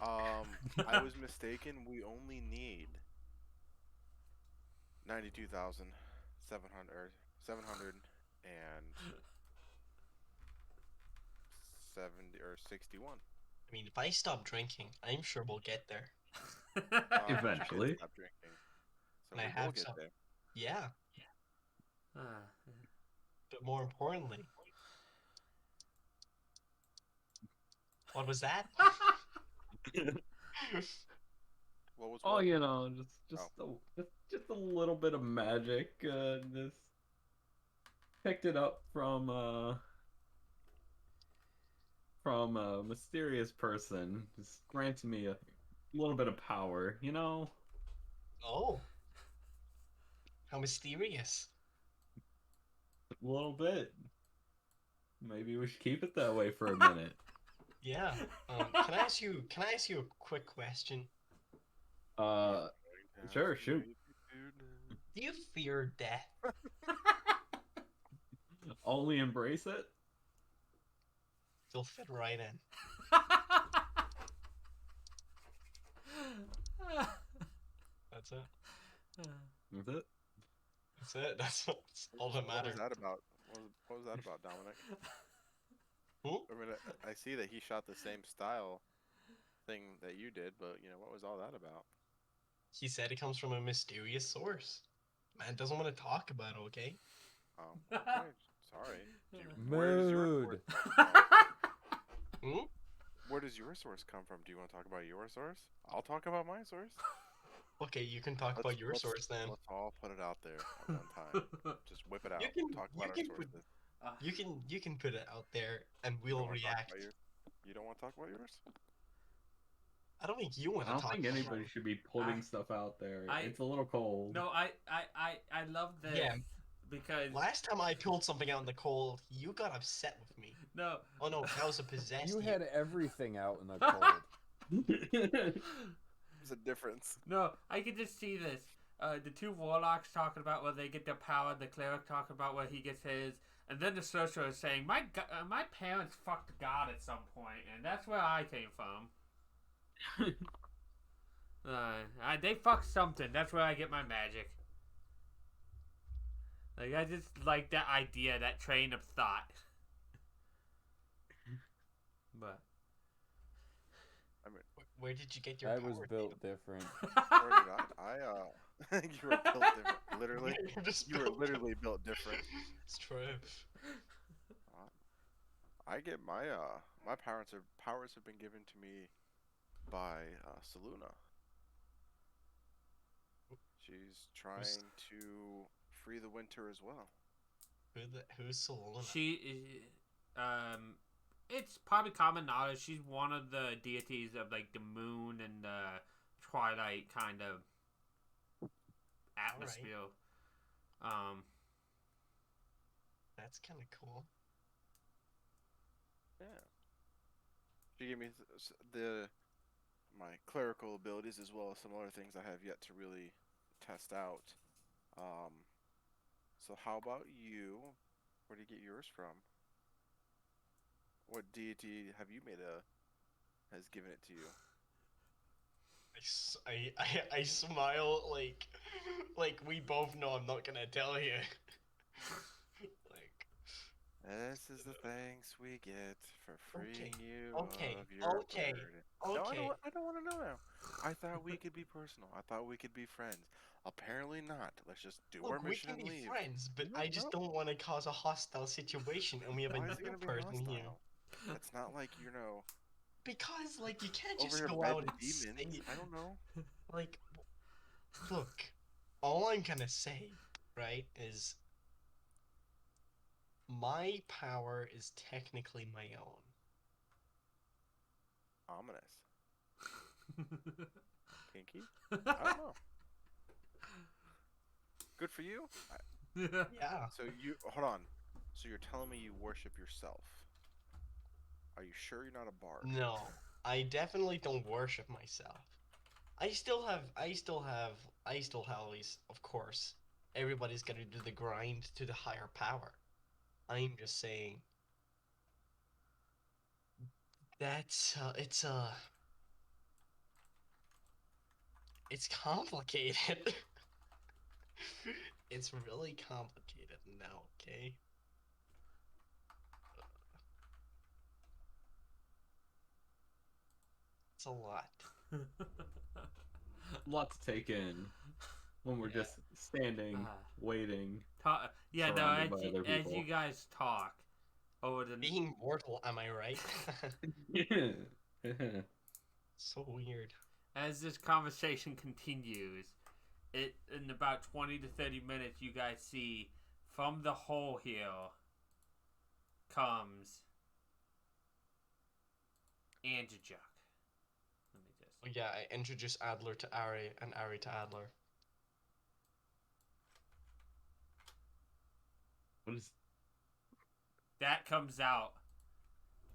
I was mistaken. We only need 92,700 770 or 61. I mean, if I stop drinking, I'm sure we'll get there. Eventually. I did stop drinking, so And I we will have get some. there. Yeah, but more importantly, what was that? What was? Oh, what? you know, just a little bit of magic. Just picked it up from a mysterious person. Just granted me a little bit of power. You know. Oh, how mysterious. A little bit. Maybe we should keep it that way for a minute. Yeah. Can I ask you? Can I ask you a quick question? Sure, shoot. Do you fear death? Only embrace it. You'll fit right in. That's it. That's it. That's it. That's all that What was matters. that about? What was that about, Dominic? Who? I mean, I see that he shot the same style thing that you did, but you know, what was all that about? He said it comes from a mysterious source. Man doesn't want to talk about it, okay? Oh, okay. Sorry. Where does your Mood. source come from? Hmm? Where does your source come from? Do you want to talk about your source? I'll talk about my source. Okay, you can talk about your source then. Let's all put it out there at one time. Just whip it out. You can- talk you about our can put- sources. You can put it out there and You we'll don't wanna talk react. about yours? You don't want to talk about yours? I don't think you want I to don't talk think about anybody it. should be putting stuff out there. I- It's a little cold. No, I love this Yeah. because Last time I pulled something out in the cold, you got upset with me. no. Oh no, that was a possessed. You had everything out in the cold. There's a difference. No, I can just see this. The two warlocks talking about where they get their power, the cleric talking about where he gets his, and then the sorcerer is saying, my parents fucked God at some point, and that's where I came from. They fucked something. That's where I get my magic. Like, I just like that idea, that train of thought. But I mean, Where did you get your I power? was built different. where did you were built different. Literally, You're just you were built literally built different. It's true. I get my powers have been given to me by Saluna. She's trying to free the winter as well. Who's Solona? she, it's probably common knowledge. She's one of the deities of like the moon and the twilight kind of atmosphere. That's kind of cool. Yeah. She gave me my clerical abilities as well as some other things I have yet to really test out. So how about you? Where do you get yours from? What deity have you has given it to you? I smile like we both know I'm not gonna tell you. Like, This is the thanks we get for freeing you okay, of your okay, burden. okay. No, I don't want to know now. I thought we could be personal. I thought we could be friends. Apparently not. Let's just do our Look, we mission can and be leave. friends, but No, I just no. don't want to cause a hostile situation, and we have a Why is it new gonna be person here. hostile? It's not like, you know, Because, like, you can't over just here go begging out and demons. say, I don't know. like, look, all I'm gonna say, right, is my power is technically my own. Ominous. Kinky? I don't know. Good for you. Yeah. So you hold on. So you're telling me you worship yourself? Are you sure you're not a bard? No, I definitely don't worship myself. I still have, of course, everybody's gotta do the grind to the higher power. I'm just saying, that's, it's complicated. It's really complicated now, okay? It's a lot. Lot to take in when we're Yeah. just standing, waiting. Yeah, no, Surrounded by other as you people. guys talk over the Being mortal, am I right? Yeah. So weird. as this conversation continues, in about 20 to 30 minutes, you guys see from the hole here comes Anjajuk. Let me just. Oh, yeah, I introduced Adler to Ari and Ari to Adler. What is? that comes out,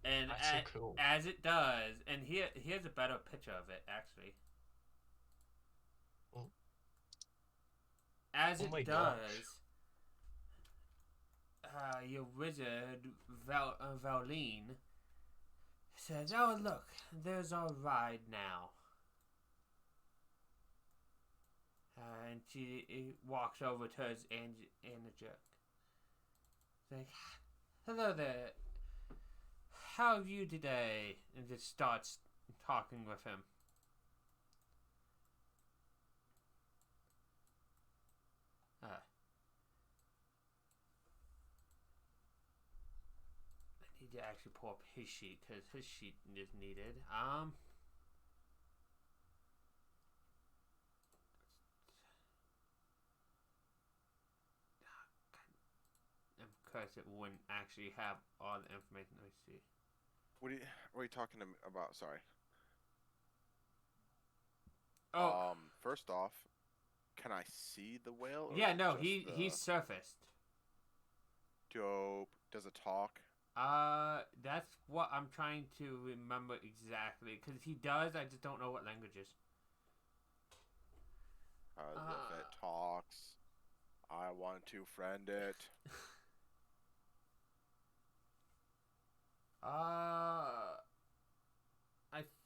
and That's so cool. as it does, and here's a better picture of it actually. Oh. As Oh it my does, gosh. your wizard Valine says, "Oh look, there's our ride now." And she walks over towards Anajuk. Like, "Hello there. How are you today?" And just starts talking with him. I need to actually pull up his sheet because his sheet is needed. Of course, it wouldn't actually have all the information. Let me see. What are you talking to me about? Sorry. Oh, First off, can I see the whale? Or yeah, is it no, just he's surfaced. dope. Does it talk? That's what I'm trying to remember exactly. Because he does, I just don't know what languages. If it talks, I want to friend it. I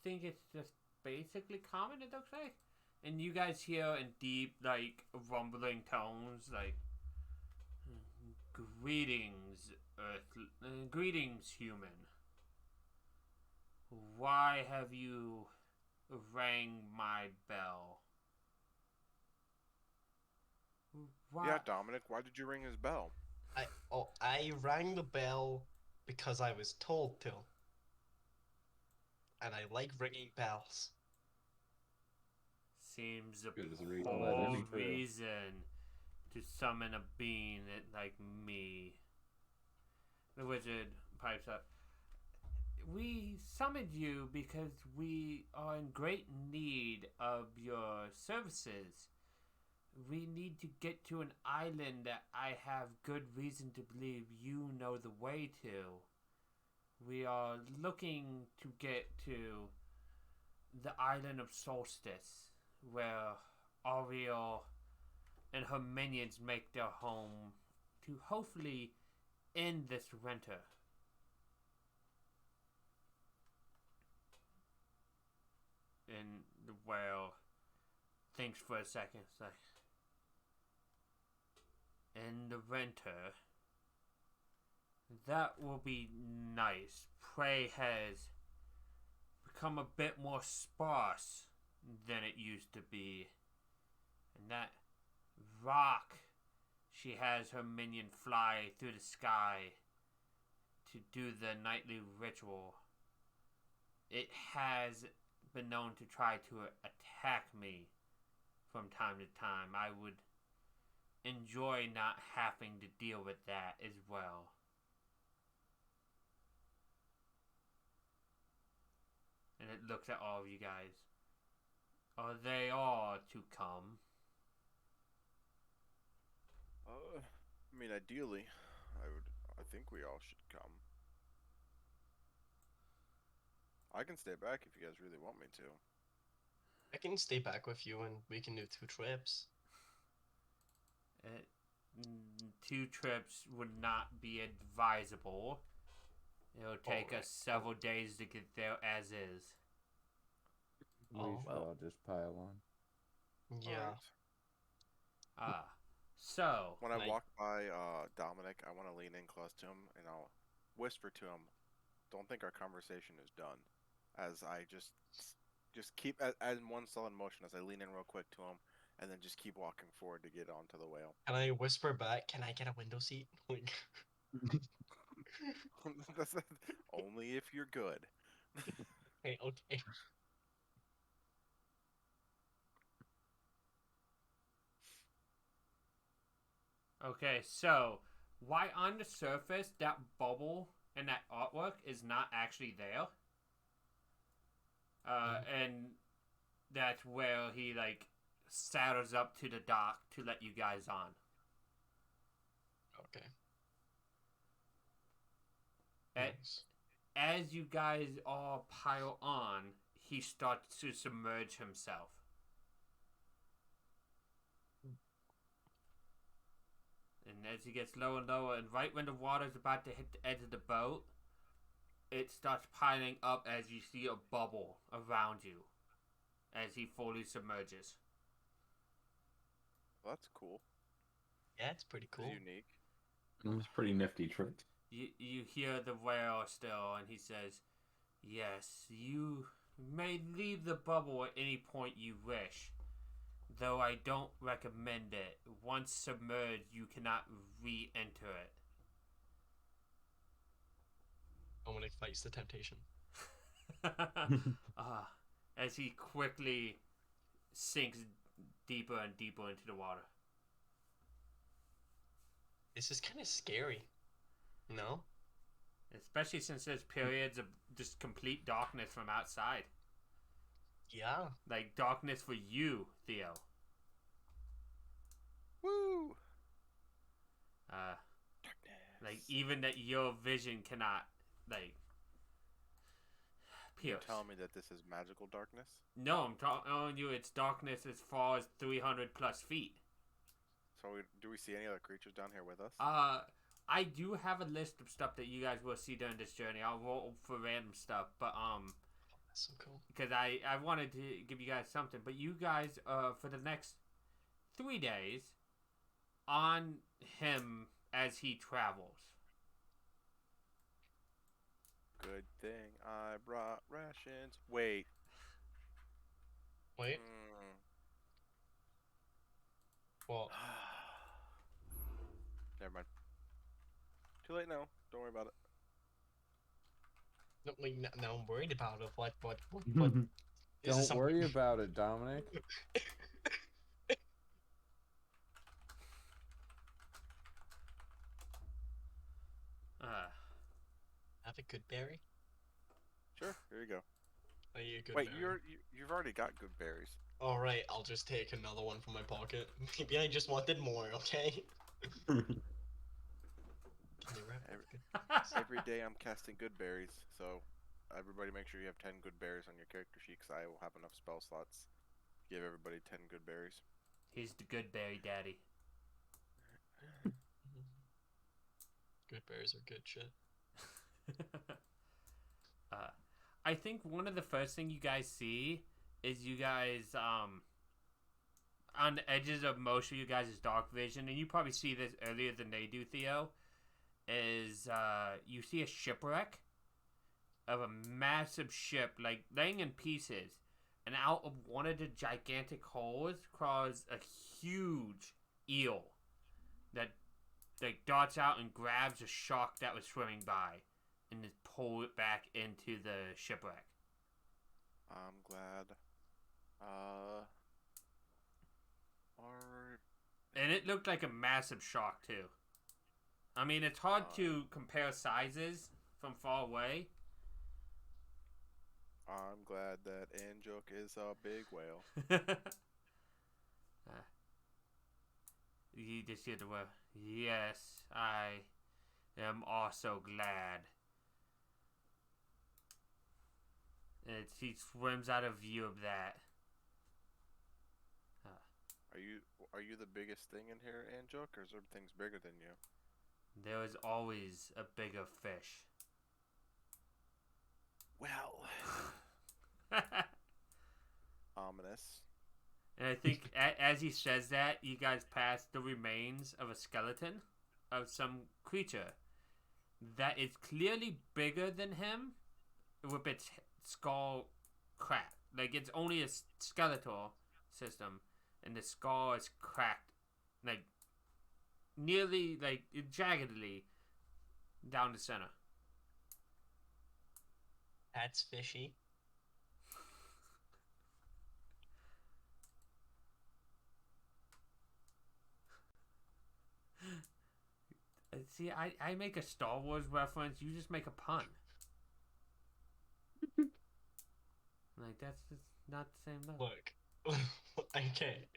think it's just basically common, it looks like. And you guys hear in deep, like, rumbling tones, like, "Greetings, greetings, human. Why have you rang my bell?" Why? Yeah, Dominic, why did you ring his bell? I rang the bell because I was told to. And I like ringing bells. Seems a Good as a reason. poor That is true. reason to summon a being like me. The wizard pipes up. "We summoned you because we are in great need of your services. We need to get to an island that I have good reason to believe you know the way to. We are looking to get to the island of Solstice, where Ariel and her minions make their home to hopefully end this winter." And the whale thinks for a second. It's like, "In the winter, that will be nice. Prey has become a bit more sparse than it used to be. And that rock she has her minion fly through the sky to do the nightly ritual, it has been known to try to attack me from time to time. I would enjoy not having to deal with that as well." And it looks at all of you guys. "Are they all to come?" I mean, ideally, I think we all should come. I can stay back if you guys really want me to. I can stay back with you and we can do 2 trips. 2 trips would not be advisable. It'll take us several days to get there as is. We Oh, should well. all just pile on. Yeah. Alright. So When I walk by Dominic, I want to lean in close to him and I'll whisper to him, "Don't think our conversation is done." As I just keep as one solid motion as I lean in real quick to him, and then just keep walking forward to get onto the whale. Can I whisper back, "Can I get a window seat?" Like, Only if you're good. okay. Okay, so why on the surface that bubble and that artwork is not actually there? And that's where he like saddles up to the dock to let you guys on. Okay. Nice. As you guys all pile on, he starts to submerge himself. And as he gets lower and lower, and right when the water's about to hit the edge of the boat, it starts piling up as you see a bubble around you as he fully submerges. Well, that's cool. Yeah, it's pretty It's cool. unique. It was a pretty nifty trick. You hear the whale still, and he says, "Yes, you may leave the bubble at any point you wish, though I don't recommend it. Once submerged, you cannot re-enter it." And when he fights the temptation. As he quickly sinks deeper and deeper into the water. This is kind of scary. No? Especially since there's periods of just complete darkness from outside. Yeah. Like darkness for you, Theo. Woo! Like Darkness. even that your vision cannot like You're pierce. telling me that this is magical darkness? No, I'm telling you it's darkness as far as 300 plus feet. So do we see any other creatures down here with us? I do have a list of stuff that you guys will see during this journey. I'll roll for random stuff, but That's so cool. because I wanted to give you guys something, but you guys for the next 3 days on him as he travels. Good thing I brought rations. Wait. Wait. What? Never mind. Too late now. Don't worry about it. No, wait, now I'm worried about it. What? Is this Don't something- worry about it, Dominic. Have a good berry? Sure. Here you go. Are you a good Wait, berry? you've already got good berries. Alright, I'll just take another one from my pocket. Maybe I just wanted more, okay? Can you wrap it? Every day I'm casting good berries, so everybody make sure you have 10 good berries on your character sheet, because I will have enough spell slots to give everybody 10 good berries. He's the good berry daddy. Good berries are good shit. I think one of the first thing you guys see is you guys on the edges of most of you guys' dark vision, and you probably see this earlier than they do, Theo, is you see a shipwreck of a massive ship like laying in pieces, and out of one of the gigantic holes crawls a huge eel that darts out and grabs a shark that was swimming by and just pull it back into the shipwreck. I'm glad. And it looked like a massive shark too. I mean, it's hard to compare sizes from far away. I'm glad that Anjuk is a big whale. You just hear the word, "Yes, I am also glad." He swims out of view of that. Are you the biggest thing in here, Anjuk, or is there things bigger than you? There is always a bigger fish. Well, ominous. And I think as he says that, you guys pass the remains of a skeleton of some creature that is clearly bigger than him with its skull cracked. Like, it's only a skeletal system, and the skull is cracked, like, nearly, like, jaggedly down the center. That's fishy. See, I make a Star Wars reference, you just make a pun. Like, that's just not the same though. Look. Okay.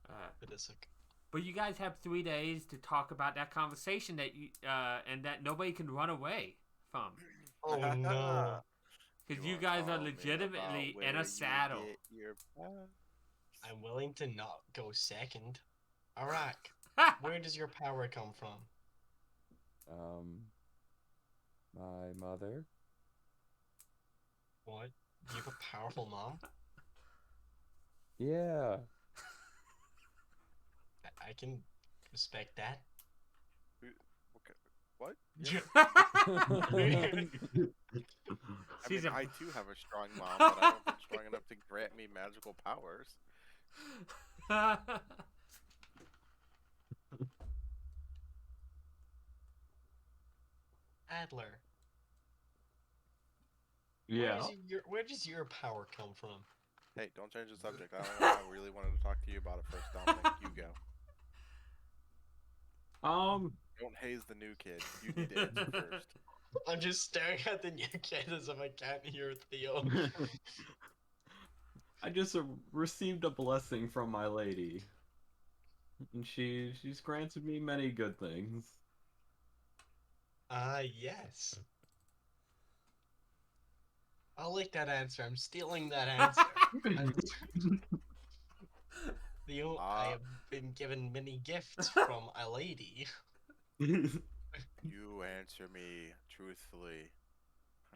Uh, But it's like... But you guys have 3 days to talk about that conversation that you and that nobody can run away from. Oh no. Because you wanna guys are tell me legitimately about in where a you saddle. get your powers? I'm willing to not go second. Arak, where does your power come from? My mother. What? Do you have a powerful mom? Yeah. I can respect that. Okay. What? Yeah. I She's mean, a- I too have a strong mom, but I don't think strong enough to grant me magical powers. Adler, Yeah. where does your power come from? Hey, don't change the subject. I really wanted to talk to you about it first, Dominic. You go. Don't haze the new kid. You need to answer first. I'm just staring at the new kid as if I can't hear Theo. I just received a blessing from my lady, and she's granted me many good things. Yes. I like that answer. I'm stealing that answer. Theo, I have been given many gifts from a lady. You answer me truthfully.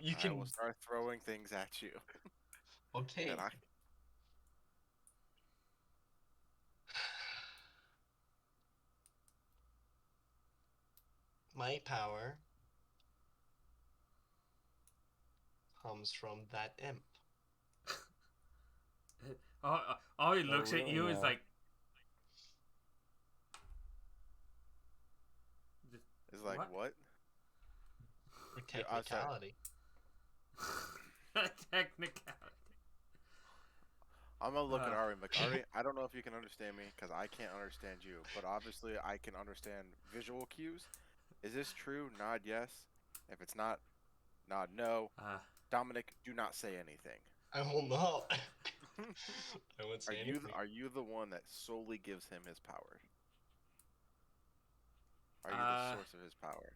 You I can. will start throwing things at you. Okay. And My power comes from that imp. all he looks at really you is now? like, it's like, What? what? For Yeah, I'm sorry. technicality. technicality. I'm gonna look at Uh. Ari. I'm like, Ari, I don't know if you can understand me because I can't understand you, but obviously I can understand visual cues. Is this true? Nod yes. If it's not, nod no. Dominic, do not say anything. I will not. I won't say anything. Are you the one that solely gives him his power? Are you the source of his power?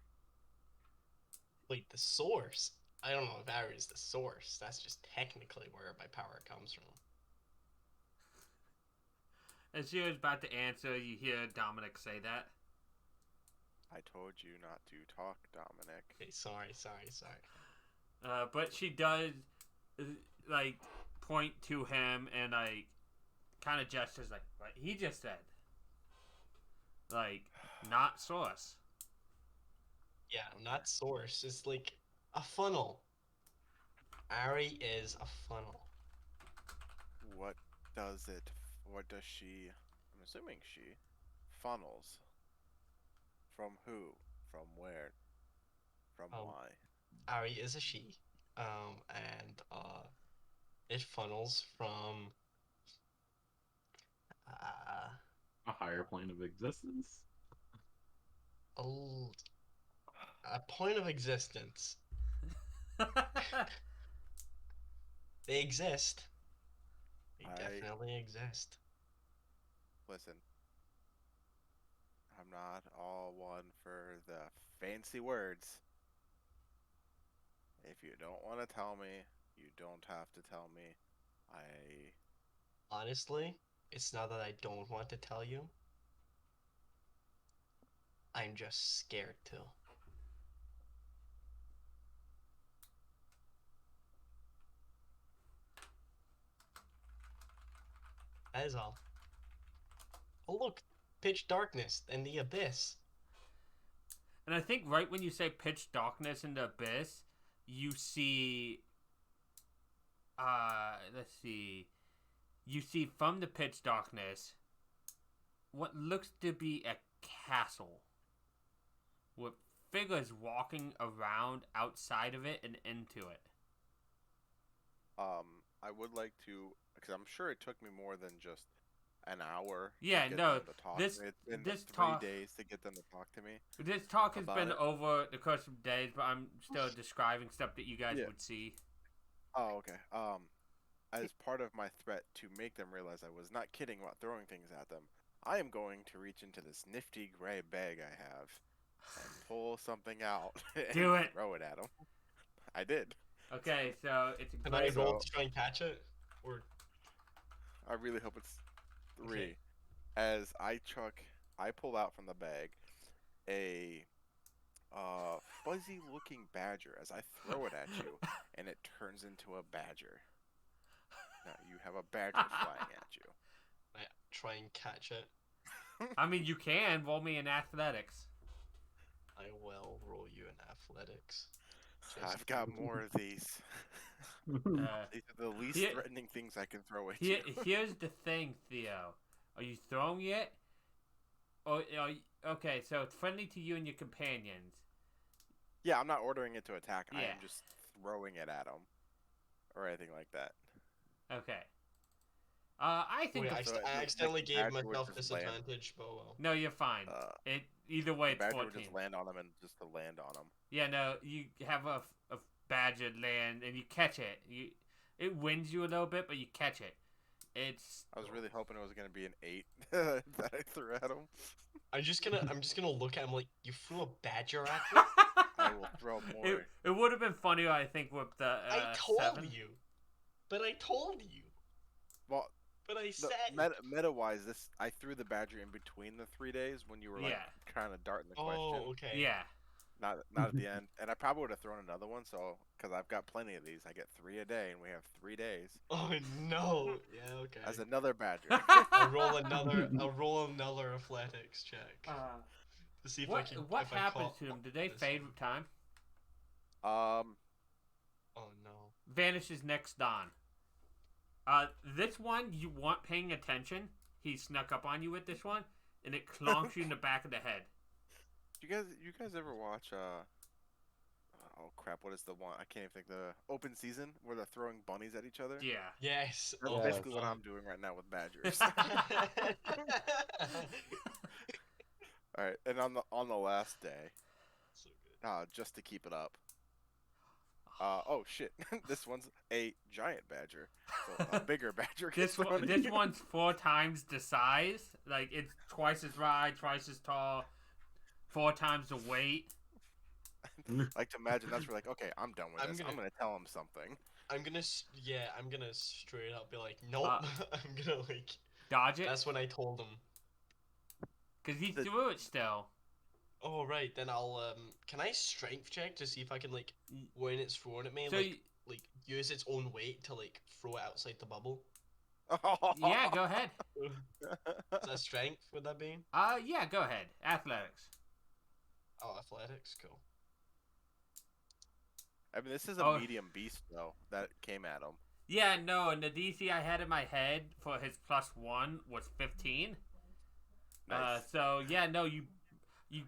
Wait, the source? I don't know if Ari is the source. That's just technically where my power comes from. As she was about to answer, you hear Dominic say that. I told you not to talk, Dominic. Okay, sorry. But she does, like, point to him and, like, kind of gestures like what he just said. Like, not source. Yeah, not source. It's like a funnel. Ari is a funnel. What does she, I'm assuming she, funnels. From who? From where? From why? Ari is a she. And it funnels from A higher plane of existence. a point of existence. They exist. They definitely exist. Listen, I'm not all one for the fancy words. If you don't want to tell me, you don't have to tell me. Honestly, it's not that I don't want to tell you. I'm just scared to. That is all. Oh look, pitch darkness and the abyss. And I think right when you say pitch darkness in the abyss, you see, let's see, you see from the pitch darkness what looks to be a castle with figures walking around outside of it and into it. I would like to, because I'm sure it took me more than just an hour. Yeah, to get no, them to talk. this- It's been this 3 talk- days to get them to talk to me. This talk has About been it. over the course of days, but I'm still describing stuff that you guys Yeah. would see. Oh, okay. As part of my threat to make them realize I was not kidding about throwing things at them, I am going to reach into this nifty gray bag I have and pull something out and Do it. throw it at him. I did. Okay, so it's a Can I great. roll So- to try and catch it? Or I really hope it's 3. Okay. As I pull out from the bag a fuzzy-looking badger as I throw it at you, and it turns into a badger. Now you have a badger flying at you. I try and catch it. I mean, you can roll me in athletics. I will roll you in athletics. I've got more of these. Uh, These are the least Here- threatening things I can throw at you. here's the thing, Theo. Are you throwing it? Okay, so it's friendly to you and your companions. Yeah, I'm not ordering it to attack. I Yeah. am just throwing it at them, or anything like that. Okay. I think. Wait, So it I looks accidentally like the gave badger would myself just land. disadvantage, but well. No, you're fine. Either way, The it's badger 14. would just land on them and just to land on them. Yeah, no, you have a badger land and you catch it. It wins you a little bit, but you catch it. It's. I was really hoping it was gonna be an 8 that I threw at him. I'm just gonna look at him like, you threw a badger at me? I will throw more. It would have been funnier, I think, with the I told 7. you. But I told you. Well, But I the said. meta-wise, I threw the badger in between the 3 days when you were like Yeah. trying to dart in the question. Oh, okay. Yeah. Not at the end. And I probably would have thrown another one, so because I've got plenty of these. I get 3 a day, and we have 3 days. Oh no. Yeah, okay. As another badger. I'll roll another athletics check. To see if I can. What if I happens caught to them? Did they this fade one. with time? Oh no. Vanishes next dawn. This one you weren't paying attention. He snuck up on you with this one, and it clonks you in the back of the head. You guys ever watch oh crap, what is the one? I can't even think. The open season where they're throwing bunnies at each other. Yeah. Yes. That's Oh, basically what fun. I'm doing right now with badgers. All right, and on the last day, So good. just to keep it up. Oh shit, this one's a giant badger, so a bigger badger. This gets thrown at this you. one's 4 times the size. Like it's twice as wide, twice as tall, 4 times the weight. Like to imagine that's where like, okay, I'm done with I'm this. I'm gonna- gonna tell him something. I'm gonna straight up be like, nope. Uh, I'm gonna like. Dodge it, That's when I told him. because he the- threw it still. Oh right, then I'll Can I strength check to see if I can like when it's thrown at me So like use its own weight to like throw it outside the bubble? yeah, go ahead. Is that strength? Would that be? Yeah, go ahead. Athletics. Oh, athletics, cool. I mean, this is a Oh. medium beast though that came at him. Yeah, no, and the DC I had in my head for his +1 was 15. Nice. So yeah, no, you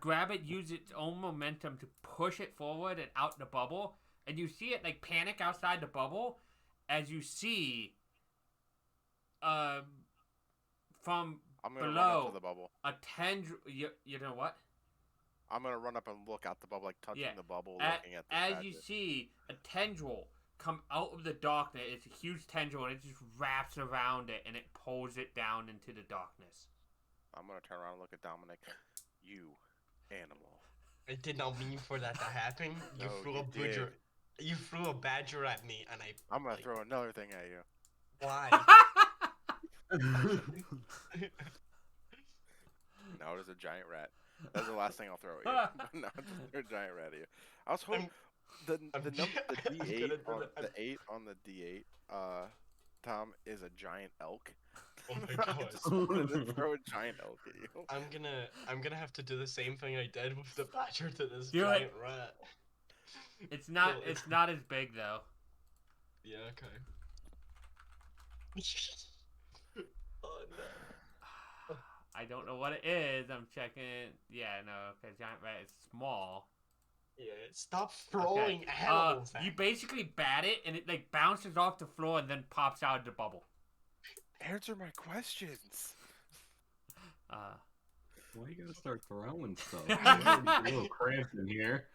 grab it, use its own momentum to push it forward and out the bubble, and you see it like panic outside the bubble, as you see, from I'm gonna run below up to the bubble. a tendril. You know what? I'm gonna run up and look out the bubble, like touching Yeah, the bubble, A- looking at the as badger. you see a tendril come out of the darkness, it's a huge tendril, and it just wraps around it, and it pulls it down into the darkness. I'm gonna turn around and look at Dominic. You animal. I did not mean for that to happen. You No, threw you a badger. You threw a badger at me, and I'm gonna like, throw another thing at you. Why? No, it is a giant rat. That's the last thing I'll throw at you. No, just throw a giant rat at you. I was hoping the I'm the gonna D8 do on that. the 8 on the D8. Tom is a giant elk. Oh my I god. just wanted to throw a giant elk at you. I'm gonna have to do the same thing I did with the badger to this Do it. giant rat. It's not. Well, It's not as big though. Yeah, okay. Oh no. I don't know what it is. I'm checking. Yeah, no. Okay, giant rat is small. Yeah, stop throwing Okay. animals at You me. basically bat it, and it like bounces off the floor and then pops out of the bubble. Answer my questions. Why you gotta start throwing stuff? I'm already a little cramped in here.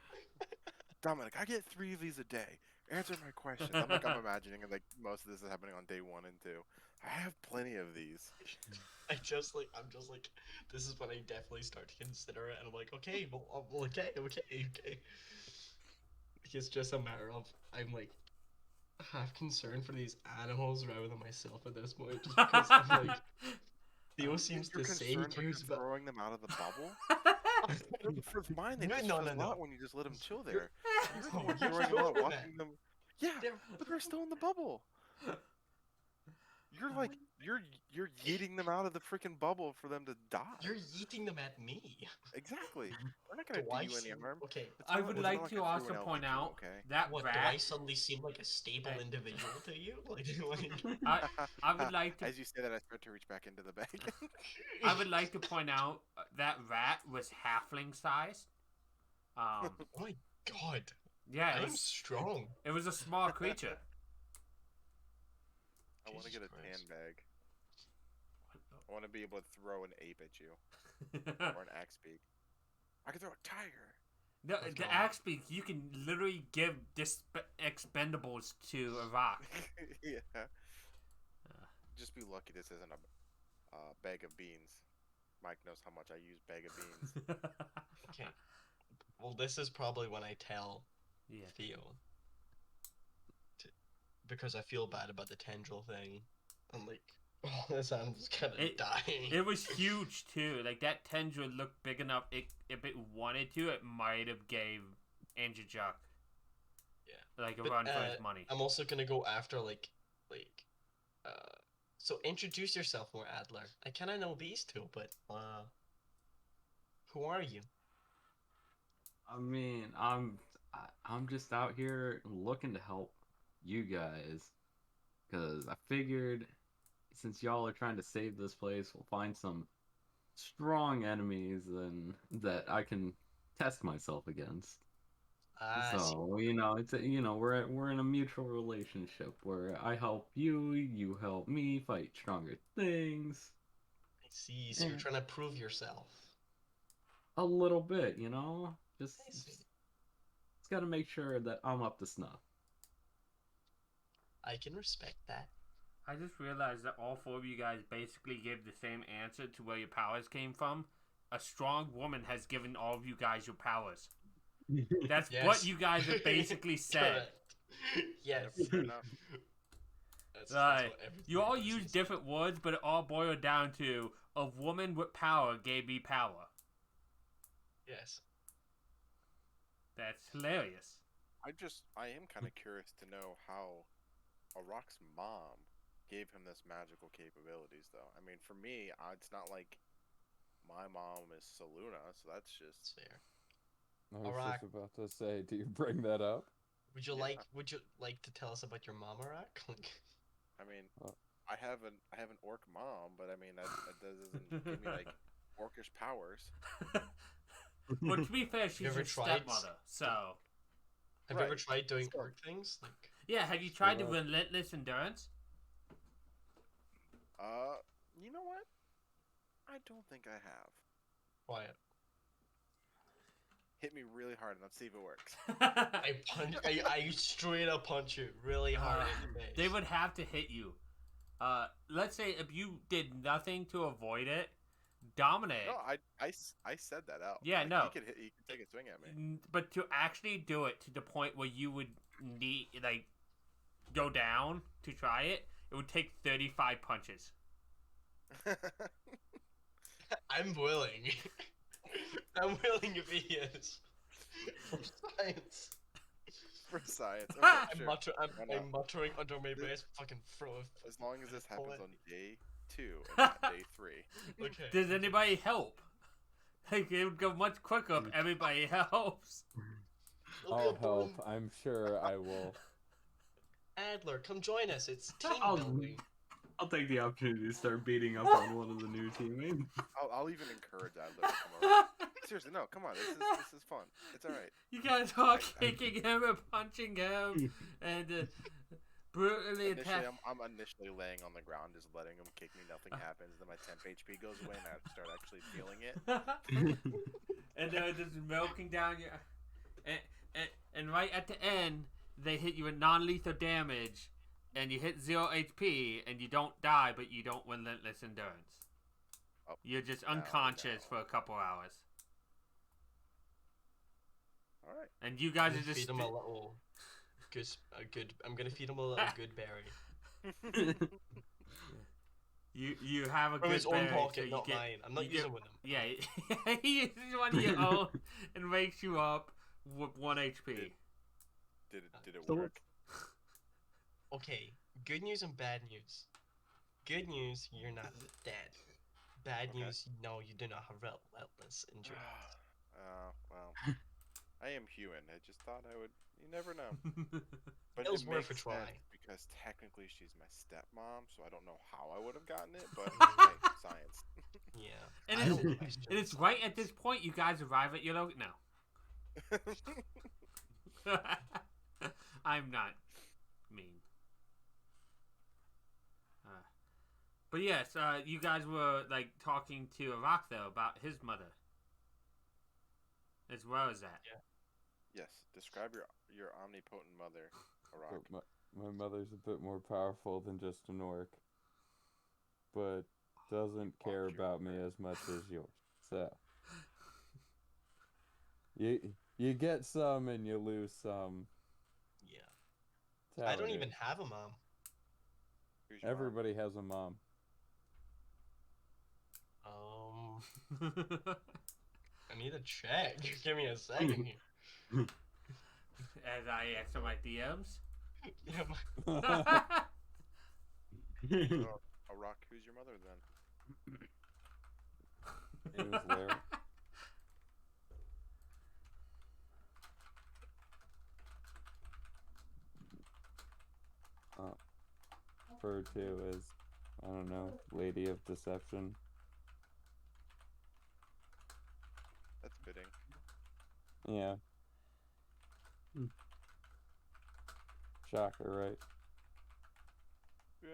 Dominic, I get 3 of these a day. Answer my questions. I'm imagining like most of this is happening on day 1 and 2. I have plenty of these. I'm just like, this is when I definitely start to consider it, and I'm like, okay, well, okay. It's just a matter of, I'm like, half concerned for these animals rather than myself at this point, just because I'm like, Theo seems You're to say he concerned that cares you're about. throwing them out of the bubble? For mine, they No, just no, fizzle no. out when you just let them chill there. You're the No, one you're throwing them out, throwing watching them. Yeah, but they're still in the bubble. You're like, you're yeeting them out of the freaking bubble for them to die. You're yeeting them at me. Exactly. We're not Do gonna I do you any seem harm. okay? It's I not- would it's like not to I threw also an LB point to, out okay? that What, do I rat. suddenly seem like a stable Hey. individual to you? I would like to. As you say that, I start to reach back into the bag. I would like to point out that rat was halfling sized. Oh my god, Yeah, I'm strong. it was a small creature. I want to Jesus get a tan Christ. bag. I want to be able to throw an ape at you or an axe beak. I can throw a tiger. The axe beak, you can literally give expendables to a rock. Yeah. Just be lucky this isn't a bag of beans. Mike knows how much I use bag of beans. Okay. Well, this is probably when I tell Yeah. Theo. Because I feel bad about the tendril thing. I'm like, oh, this animal's gonna die. It was huge too. Like that tendril looked big enough. If it wanted to, it might have gave Andrew Jock like a But, run for his money. I'm also gonna go after so introduce yourself more, Adler. I kinda know these two, but who are you? I mean, I'm just out here looking to help you guys, because I figured since y'all are trying to save this place, we'll find some strong enemies and that I can test myself against. So it's we're in a mutual relationship where I help you, you help me fight stronger things. I see. So you're Yeah. trying to prove yourself. A little bit, just I see. it's got to make sure that I'm up to snuff. I can respect that. I just realized that all 4 of you guys basically gave the same answer to where your powers came from. A strong woman has given all of you guys your powers. That's Yes. what you guys have basically said. Correct. Yes. Fair enough. That's Right. what everything You all else use is. different words, but it all boiled down to a woman with power gave me power. Yes. That's hilarious. I am kind of curious to know how Arak's mom gave him this magical capabilities, though. I mean, for me, it's not like my mom is Saluna, so that's That's just. fair. I was Alright. just about to say, do you bring that up? Would you Yeah. like to tell us about your mom, Arak? I mean, Oh. I have an orc mom, but I mean that doesn't give me like orcish powers. Well, to be fair, she's ever your tried stepmother, so... Have you ever Right. tried doing So- orc things? Yeah, have you tried the Well- relentless endurance? You know what? I don't think I have. Quiet. Hit me really hard and let's see if it works. I straight up punch you really hard in the face. They would have to hit you. Let's say if you did nothing to avoid it, Dominic. No, I said that out. Yeah, Like, no. He could take a swing at me. But to actually do it to the point where you would need go down to try it, it would take 35 punches. I'm willing. I'm willing if he is. For science. For science. Okay, I'm sure. Why not? I'm muttering under my breath. Fucking throw. As long as this pull happens it. on day 2 and not day 3. Okay. Does anybody help? Like, it would go much quicker if everybody helps. I'll help. I'm sure I will. Adler, come join us. It's team I'll- building. I'll take the opportunity to start beating up on one of the new teammates. I'll even encourage Adler to come over. Seriously, no, come on. This is fun. It's all right. You guys are kicking him and punching him and brutally Initially, attacking. I'm initially laying on the ground, just letting him kick me. Nothing happens. Then my temp HP goes away, and I start actually feeling it. And they're just milking down your. And right at the end, they hit you with non-lethal damage, and you hit 0 HP, and you don't die, but you don't relentless endurance. Oh, You're just no, unconscious no. for a couple hours. All right. And you guys I'm are gonna just... feed him a little good. I'm gonna feed him a little good berry. You have a From good his own berry, pocket, so you not get... mine. I'm not you using get- with him. Yeah, he uses one of your own and wakes you up with 1 HP. Did it So work? Okay, good news and bad news. Good news, you're not dead. Bad Okay. news, no, you do not have relentless endurance. Well, I am human. I just thought I would. You never know. But It was it worth a makes try. sense because technically she's my stepmom, so I don't know how I would have gotten it, but hey, science. Yeah. And I it's- don't question And it's right at science. this point you guys arrive at your no. I'm not mean. But yes, you guys were like talking to Iraq though about his mother, as well as that. Yes. Describe your omnipotent mother, Iraq. But my mother's a bit more powerful than just an orc, but doesn't care Watch your about me mother. as much as yours. So you get some and you lose some. Yeah. That's how I don't it even is. have a mom. Who's your mom? Everybody has a mom. I need to check. Give me a second here. As I ask some of my DMs. Yeah, Oh, Iraq, who's your mother then? It was Larry. Referred to as, I don't know, Lady of Deception. That's fitting. Yeah. Shocker, right? Yeah.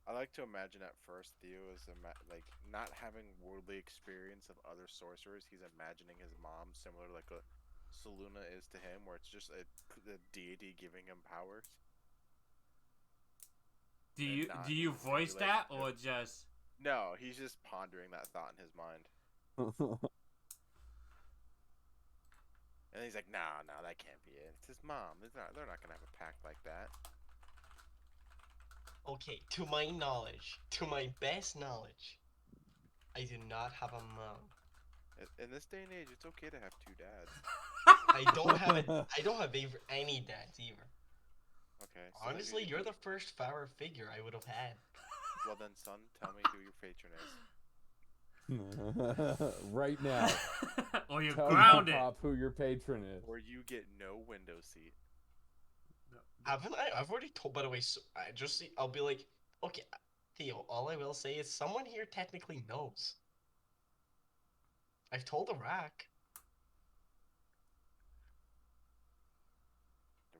I like to imagine at first Theo is like not having worldly experience of other sorcerers. He's imagining his mom similar like a Saluna is to him, where it's just the deity giving him powers. Do And you not do you in voice that relationship. or just? No, he's just pondering that thought in his mind, and he's like, "Nah, that can't be it. It's his mom. They're not gonna have a pact like that." Okay, to my knowledge, to my best knowledge, I do not have a mom. In this day and age, it's okay to have two dads. I don't have any dads either. Okay. So then Honestly, who's you're the first father figure I would have had. Well then, son, tell me who your patron is. Right now. Or you're Tell grounded. Pop who your patron is. Or you get no window seat. Haven't I? I've already told. By the way, so I'll be like, okay, Theo. All I will say is someone here technically knows. I've told Iraq.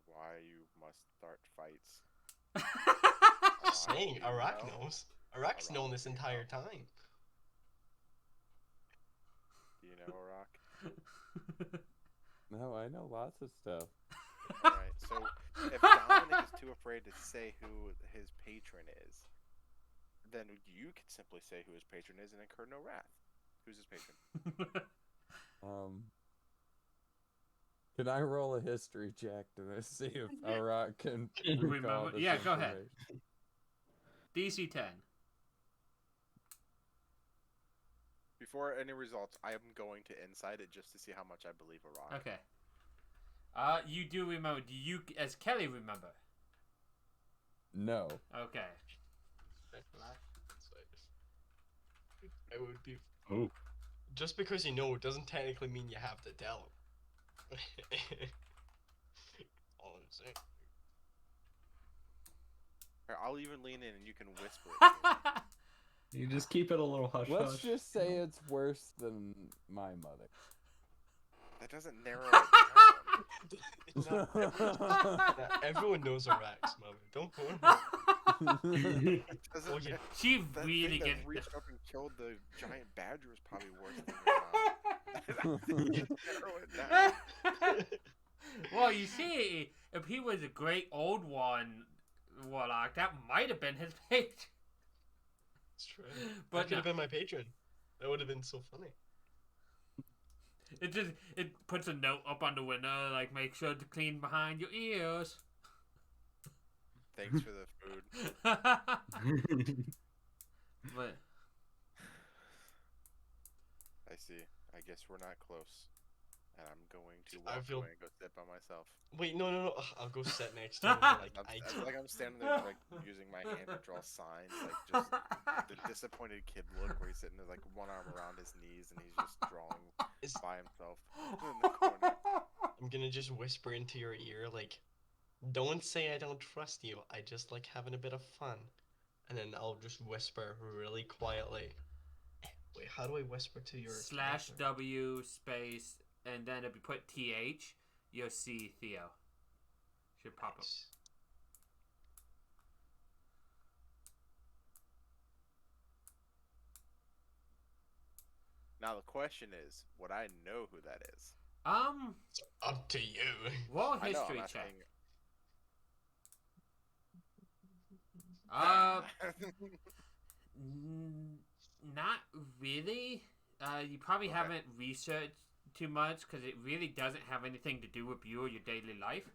Why you must start fights. Just saying, Do you Iraq know? knows. Iraq's known Iraq, this do you entire know? time. Do you know Iraq? No, I know lots of stuff. Alright, so if Dominic is too afraid to say who his patron is, then you can simply say who his patron is and incur no wrath. Who's his patron? Can I roll a history check to see if Iraq can recall Remember? this Yeah, go ahead. information? DC 10. Before any results, I am going to insight it just to see how much I believe Iraq. Okay. You do remember? Do you, as Kelly, remember? No. Okay. I would be. Oh. Just because you know doesn't technically mean you have to tell him. All I'm saying. Here, I'll even lean in and you can whisper it to me. You just keep it a little hush Let's hush. just say it's worse than my mother. That doesn't narrow it It's not- everyone knows Iraq's mother. Don't go in. down. Doesn't- Oh, yeah. She that really thing gets. that reached up and killed the giant badger is probably worse than your mom. Narrow it down. Well, you see, if he was a great old one warlock, that might have been his page. It's true. But That could no. have been my patron. That would have been so funny. It puts a note up on the window, like, make sure to clean behind your ears. Thanks for the food. But I see. I guess we're not close. And I'm going to I walk feel- away and go sit by myself. Wait, no. Ugh, I'll go sit next to him. and be like, I'm standing there, like, using my hand to draw signs, like, just the disappointed kid look where he's sitting there, like, one arm around his knees, and he's just drawing Is- by himself in the corner. I'm gonna just whisper into your ear, like, don't say I don't trust you. I just like having a bit of fun. And then I'll just whisper really quietly. Wait, how do I whisper to your character? /W space, and then if you put TH, you'll see Theo. Should pop up. Nice. Now the question is, would I know who that is? It's up to you. Roll I know, history I'm check. asking- Not really. You probably Okay. haven't researched too much because it really doesn't have anything to do with you or your daily life.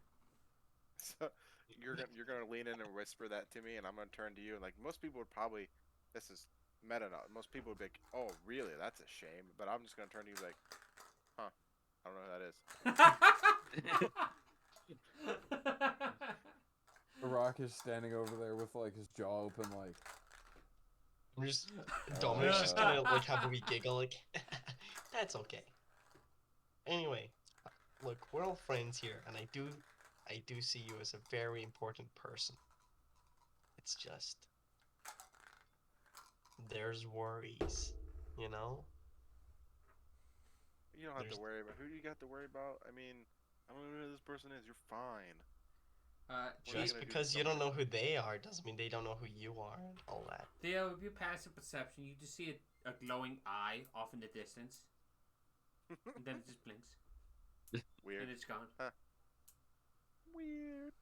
So you're gonna lean in and whisper that to me, and I'm gonna turn to you, and like most people would probably, this is meta now. Most people would be like, "Oh, really? That's a shame." But I'm just gonna turn to you like, "Huh? I don't know who that is." Rock is standing over there with like his jaw open, like. I'm just Dominic's just gonna like have a wee giggle, like that's okay. Anyway, look, we're all friends here, and I do see you as a very important person. It's just there's worries, you know? You don't have There's- to worry about who you got to worry about. I mean, I don't know who this person is. You're fine. What are you Just gonna do because to you don't know somebody? who they are doesn't mean they don't know who you are and all that. Theo, with your passive perception, you just see a glowing eye off in the distance, and then it just blinks, Weird. and it's gone. Weird.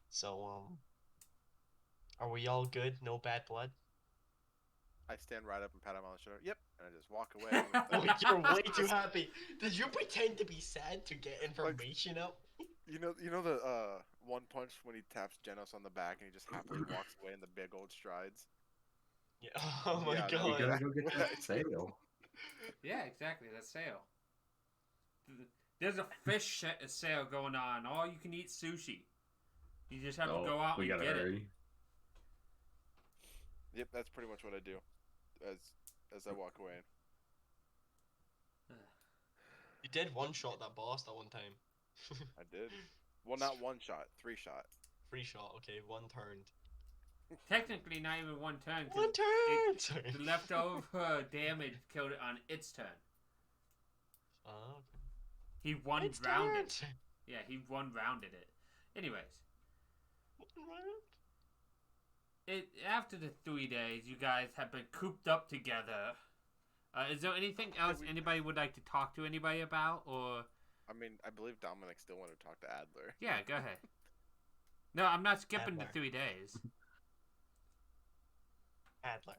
So, are we all good? No bad blood? I stand right up and pat him on the shoulder. Yep, and I just walk away. Oh, you're way too happy. Did you pretend to be sad to get information out? You know the One Punch when he taps Genos on the back and he just happily walks away in the big old strides. Yeah. Oh my Yeah, that- god. You gotta go get What? that sale. Yeah, exactly. That's sale. There's a fish sale going on. All you can eat sushi. You just have to go out we and gotta get it. hurry. Yep, that's pretty much what I do as I walk away. You did one shot that boss that one time. I did. Well, not one shot, 3 shot. Free shot, okay, one turned. Technically, not even one turn. 'cause One turn! it- Sorry. the leftover damage killed it on its turn. Oh, He one it's rounded. turned! Yeah, he one rounded it. Anyways, One round? after the 3 days, you guys have been cooped up together. Is there anything else anybody would like to talk to anybody about, or? I mean, I believe Dominic still wanted to talk to Adler. Yeah, go ahead. No, I'm not skipping the Adler. 3 days. Adler.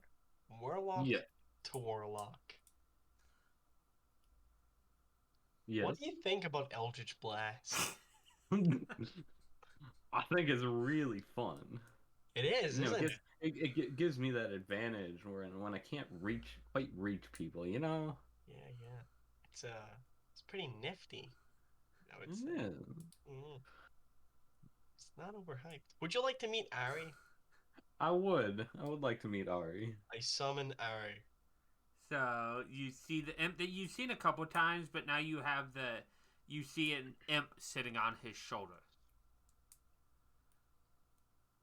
Warlock Yeah. to Warlock. Yes. What do you think about Eldritch Blast? I think it's really fun. It is, You know, isn't it? it gives me that advantage when I can't quite reach people, you know? Yeah, yeah. It's pretty nifty, I would say. Yeah. Yeah. It's not overhyped. Would you like to meet Ari? I would like to meet Ari. I summon Ari. So you see the imp that you've seen a couple times, but now you see an imp sitting on his shoulder.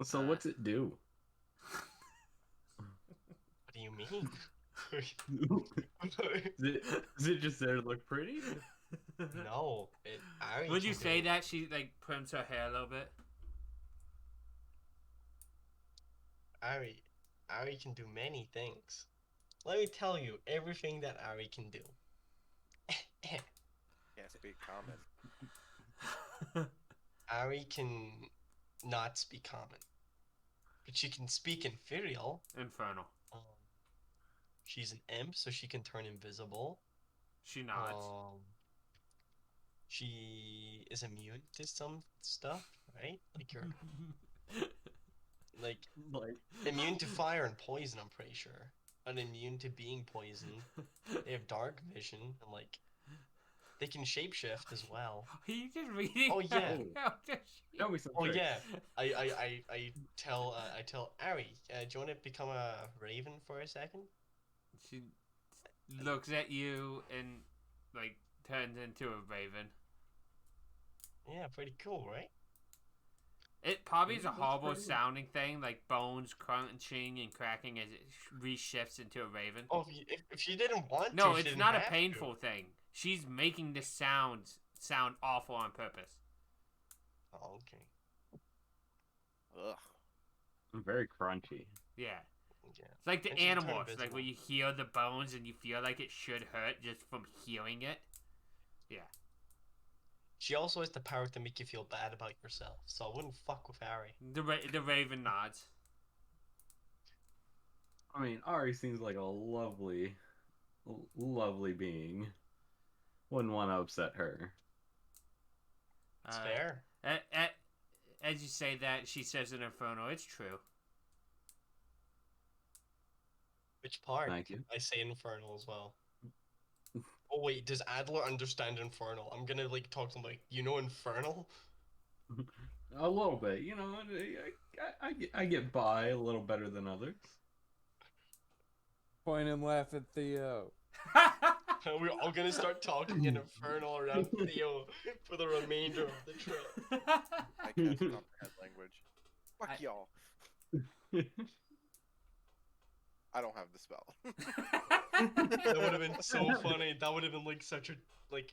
So what's it do? What do you mean? Is it just there to look pretty? No, Ari. Would you can say do- that she like primps her hair a little bit? Ari can do many things. let me tell you everything that Ari can do. Can't speak common. Ari can not speak common, but she can speak inferior. Infernal. She's an imp, so she can turn invisible. She nods. She is immune to some stuff, right? Like you're like immune to fire and poison, I'm pretty sure. But immune to being poisoned. They have dark vision and like they can shapeshift as well. Are you just reading? Oh, yeah. Show me some Oh tricks. yeah. I tell Ari, do you want to become a raven for a second? She looks at you and like turns into a raven. Yeah, pretty cool, right? It probably is a That's horrible pretty good. sounding thing, like bones crunching and cracking as it reshifts into a raven. Oh, if she didn't want to, No, she it's didn't not a have to. painful thing. She's making this sound awful on purpose. Oh, okay. Ugh. Very crunchy. Yeah. Yeah. It's like the And she can turn animals, like invisible. where you hear the bones and you feel like it should hurt just from hearing it. She also has the power to make you feel bad about yourself, so I wouldn't fuck with Ari. The raven nods. I mean, Ari seems like a lovely being. Wouldn't want to upset her. It's fair. As you say that, she says in Inferno, it's true. Which part? Thank you. I say Infernal as well. Oh wait, does Adler understand Infernal? I'm gonna like talk to him like, you know Infernal? A little bit, you know. I get by a little better than others. Point and laugh at Theo. We're all gonna start talking in Infernal around Theo for the remainder of the trip. I can't comprehend language. Fuck I- y'all. I don't have the spell. That would have been so funny. That would have been like such a like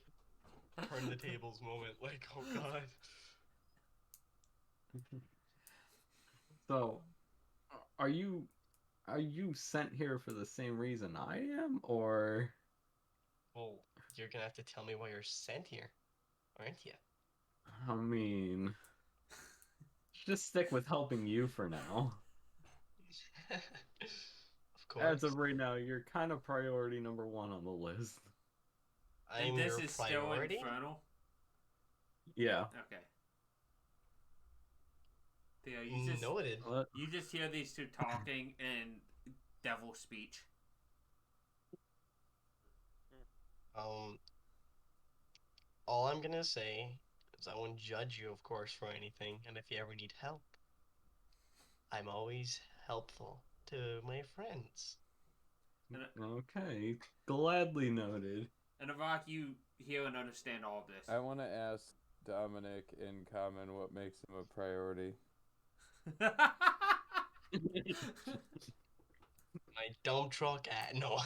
turn the tables moment. Like, oh god. So, are you sent here for the same reason I am, or? Well, you're gonna have to tell me why you're sent here, aren't you? I mean, just stick with helping you for now. Of course. As of right now, you're kind of priority number 1 on the list. I'm And this your is priority. still Infernal? Yeah. Okay. Theo, you Noted. just hear these two talking in devil speech. All I'm gonna say is I won't judge you, of course, for anything, and if you ever need help, I'm always helpful to my friends. Okay. Gladly noted. And Iraq, you hear and understand all of this. I want to ask Dominic in common what makes him a priority. My dump truck at no.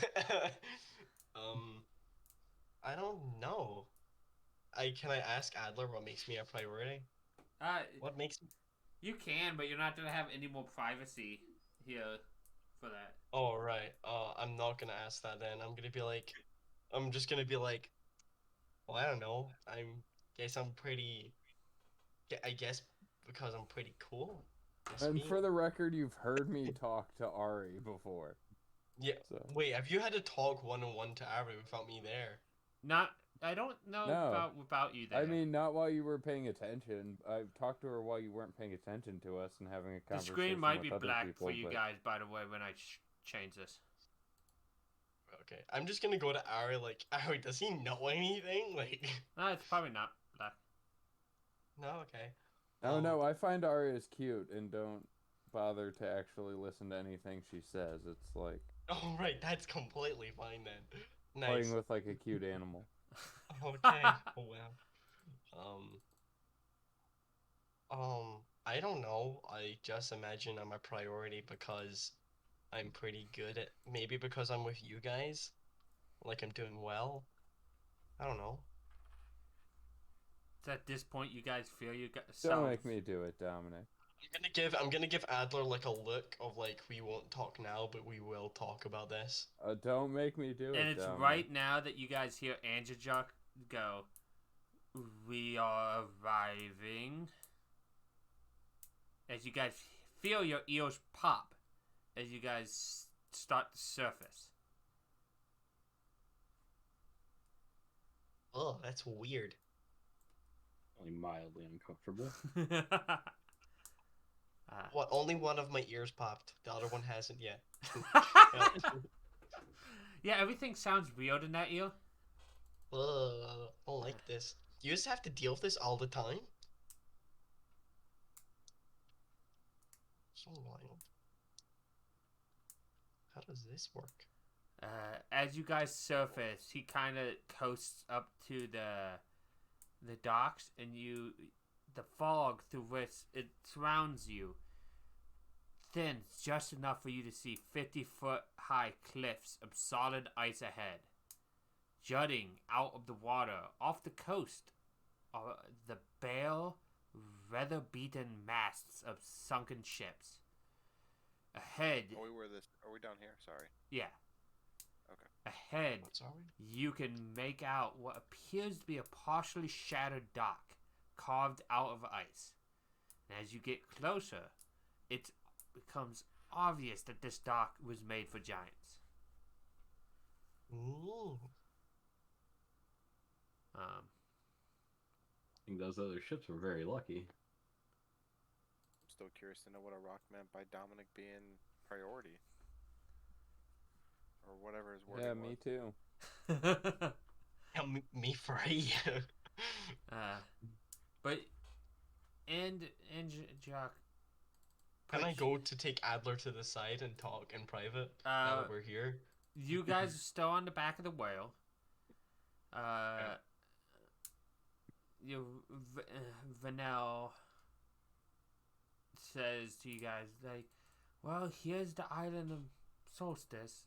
I don't know. Can I ask Adler what makes me a priority? What makes me? You can, but you're not gonna have any more privacy here for that. Oh right. I'm not gonna ask that then. I'm just gonna be like, well, I don't know. I guess because I'm pretty cool. That's And me. for the record, you've heard me talk to Ari before. Yeah. So. Wait, have you had to talk one-on-one to Ari without me there? I don't know No. about you there. I mean, not while you were paying attention. I've talked to her while you weren't paying attention to us and having a the conversation screen might be with other black people, for you but- guys, by the way, when I change this. Okay, I'm just gonna go to Ari. Like, Ari, does he know anything? Like, No, it's probably not black. no, okay. Oh no, I find Ari is cute and don't bother to actually listen to anything she says. It's like Oh right, that's completely fine then. Nice. playing with like a cute animal. Okay. Oh wow. I don't know. I just imagine I'm a priority because I'm pretty good at. Maybe because I'm with you guys, like I'm doing well. I don't know. At this point, you guys feel you got Don't make me do it, Dominic. I'm gonna give Adler like a look of like we won't talk now, but we will talk about this. Don't make me do it. And it's Dominic. right now that you guys hear Angeljuk go, "We are arriving." As you guys feel your ears pop as you guys start to surface. Oh, that's weird. Only mildly uncomfortable. What? Only one of my ears popped. The other one hasn't yet. Yeah, everything sounds weird in that ear. I don't like this. You just have to deal with this all the time? So wild. How does this work? As you guys surface, he kind of coasts up to the docks, and the fog through which it surrounds you thins just enough for you to see 50-foot high cliffs of solid ice ahead, jutting out of the water off the coast are the bare, weather-beaten masts of sunken ships. Ahead, Are we down here? Sorry. yeah. Okay. Ahead, What's are we? you can make out what appears to be a partially shattered dock carved out of ice. And as you get closer, it becomes obvious that this dock was made for giants. Ooh. I think those other ships were very lucky. I'm still curious to know what a rock meant by Dominic being priority. Or whatever his word Yeah, was. me too. Yeah, me free. But and Jock, Can I go to take Adler to the side and talk in private now that we're here? you guys are still on the back of the whale. Vanel says to you guys, like, well, here's the island of Solstice.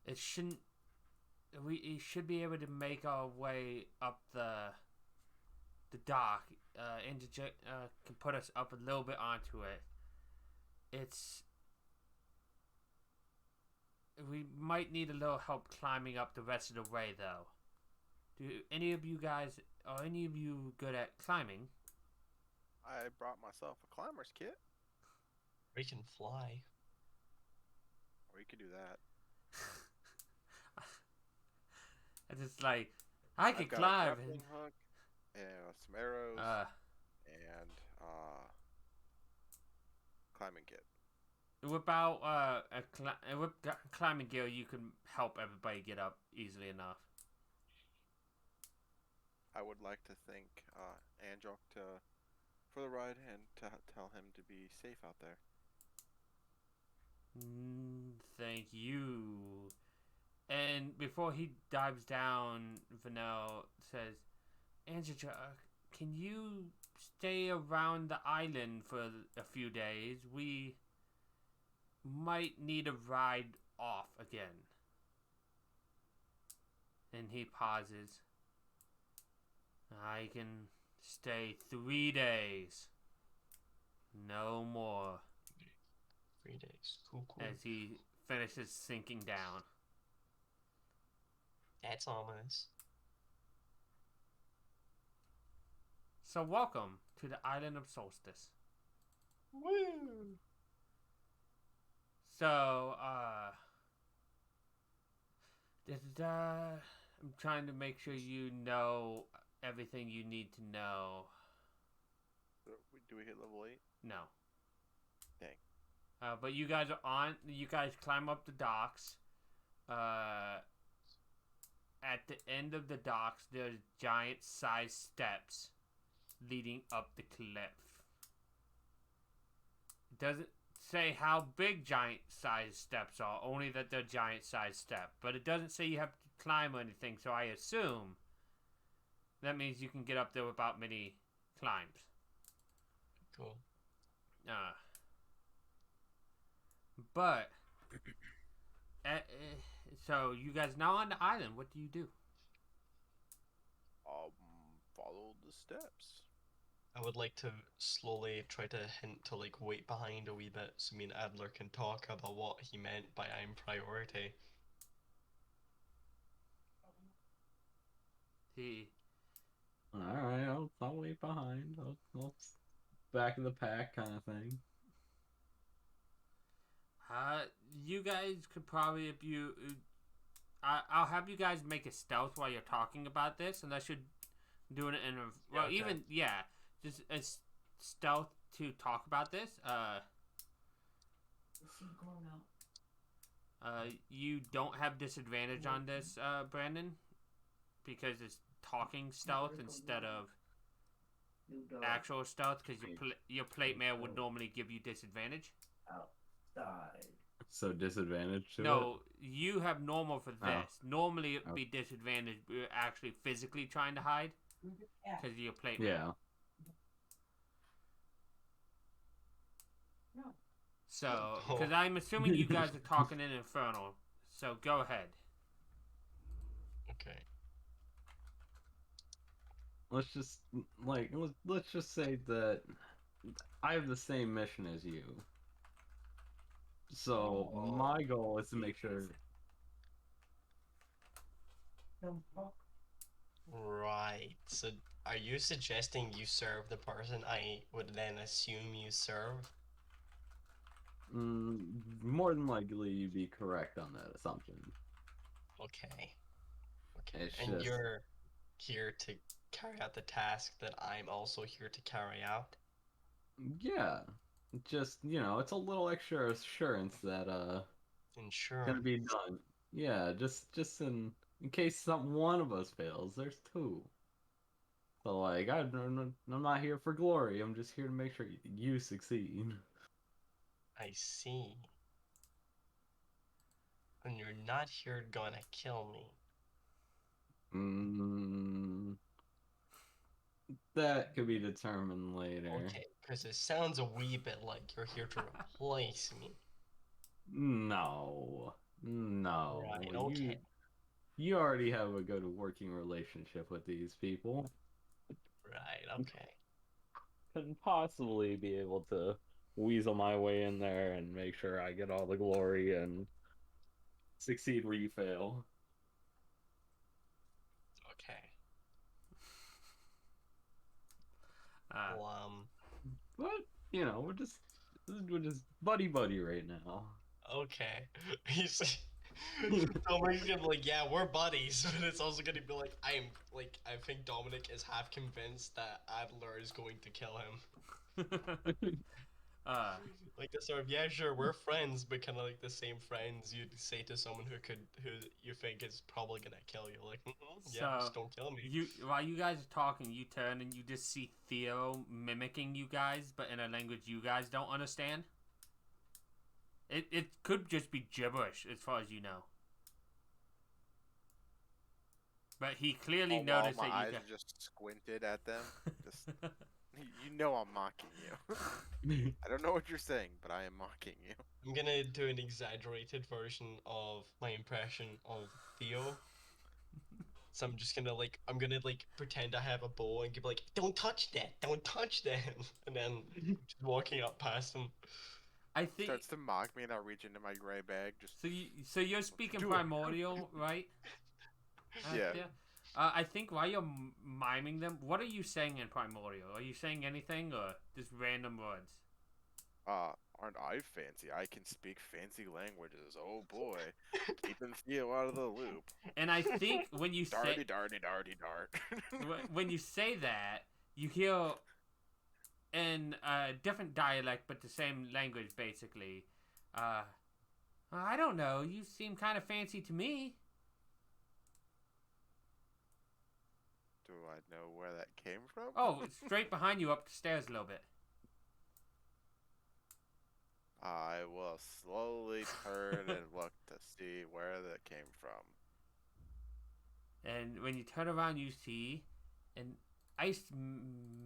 It shouldn't. We should be able to make our way up the dock. And can put us up a little bit onto it. We might need a little help climbing up the rest of the way, though. Are any of you good at climbing? I brought myself a climber's kit. We can fly. Or you could do that. It's just like, I can I've got climb. a grappling hook and some arrows and climbing kit. Without climbing gear, you can help everybody get up easily enough. I would like to thank Anjok for the ride and to tell him to be safe out there. Thank you. And before he dives down, Vanel says, Angela, can you stay around the island for a few days? We might need a ride off again. And he pauses. I can stay 3 days. No more. 3 days. Cool. As he finishes sinking down. That's ominous. So welcome to the island of Solstice. Woo! So, I'm trying to make sure you know everything you need to know. Do we hit level 8? No. Dang. But you guys climb up the docks. At the end of the docks, there's giant-sized steps leading up the cliff. It doesn't say how big giant-sized steps are, only that they're giant-sized steps. But it doesn't say you have to climb or anything, so I assume that means you can get up there without many climbs. Cool. But so you guys now on the island. What do you do? Follow the steps. I would like to slowly try to hint to like wait behind a wee bit so me and Adler can talk about what he meant by I'm priority. He. All right, I'll wait behind. I'll back of the pack kind of thing. You guys could probably, if you, I'll have you guys make a stealth while you're talking about this, unless you're doing it in a, well, okay. even, yeah, just a stealth to talk about this. You don't have disadvantage on this, Brandon, because it's talking stealth instead of actual stealth, because your plate mail would normally give you disadvantage. So disadvantage to it? No, you have normal for this. Oh. Normally it would be disadvantage, but you're actually physically trying to hide because of your plate mail. Yeah. So, because I'm assuming you guys are talking in Infernal, so go ahead. Okay. Let's just let's just say that I have the same mission as you. So my goal is to make sure. Right. So are you suggesting you serve the person I would then assume you serve? More than likely, you'd be correct on that assumption. Okay. It's And just- you're here to carry out the task that I'm also here to carry out? Yeah. Just, it's a little extra assurance that Insurance. gonna be done. Yeah, just in case one of us fails, there's two. So like, I'm not here for glory. I'm just here to make sure you succeed. I see. And you're not here gonna kill me. That could be determined later. Okay, because it sounds a wee bit like you're here to replace me. No. Right, okay. You already have a good working relationship with these people. Right, okay. Couldn't possibly be able to weasel my way in there and make sure I get all the glory and succeed where you fail. Okay. But we're just buddy right now. Okay. He's Dominic's gonna be like, yeah, we're buddies, but it's also gonna be like, I think Dominic is half convinced that Adler is going to kill him. Like the sort of, yeah, sure, we're friends, but kind of like the same friends you'd say to someone who you think is probably gonna kill you. Like, yeah, just don't kill me. While you guys are talking, you turn and you just see Theo mimicking you guys, but in a language you guys don't understand. It could just be gibberish, as far as you know. But he clearly noticed that my you eyes just squinted at them. Just, you know I'm mocking you. I don't know what you're saying, but I am mocking you. I'm gonna do an exaggerated version of my impression of Theo. So I'm just gonna pretend I have a bow and be like, don't touch that, and then just walking up past him. I think Starts to mock me, and I'll reach into my gray bag. Just so you're speaking primordial, right? Yeah. I think while you're miming them, what are you saying in primordial? Are you saying anything or just random words? Aren't I fancy? I can speak fancy languages. Oh boy, keeping Theo out of the loop. And I think when you say darty dart. when you say that, you hear in a different dialect but the same language basically. I don't know. You seem kind of fancy to me. Do I know where that came from? Oh, it's straight behind you, up the stairs a little bit. I will slowly turn and look to see where that came from. And when you turn around, you see an ice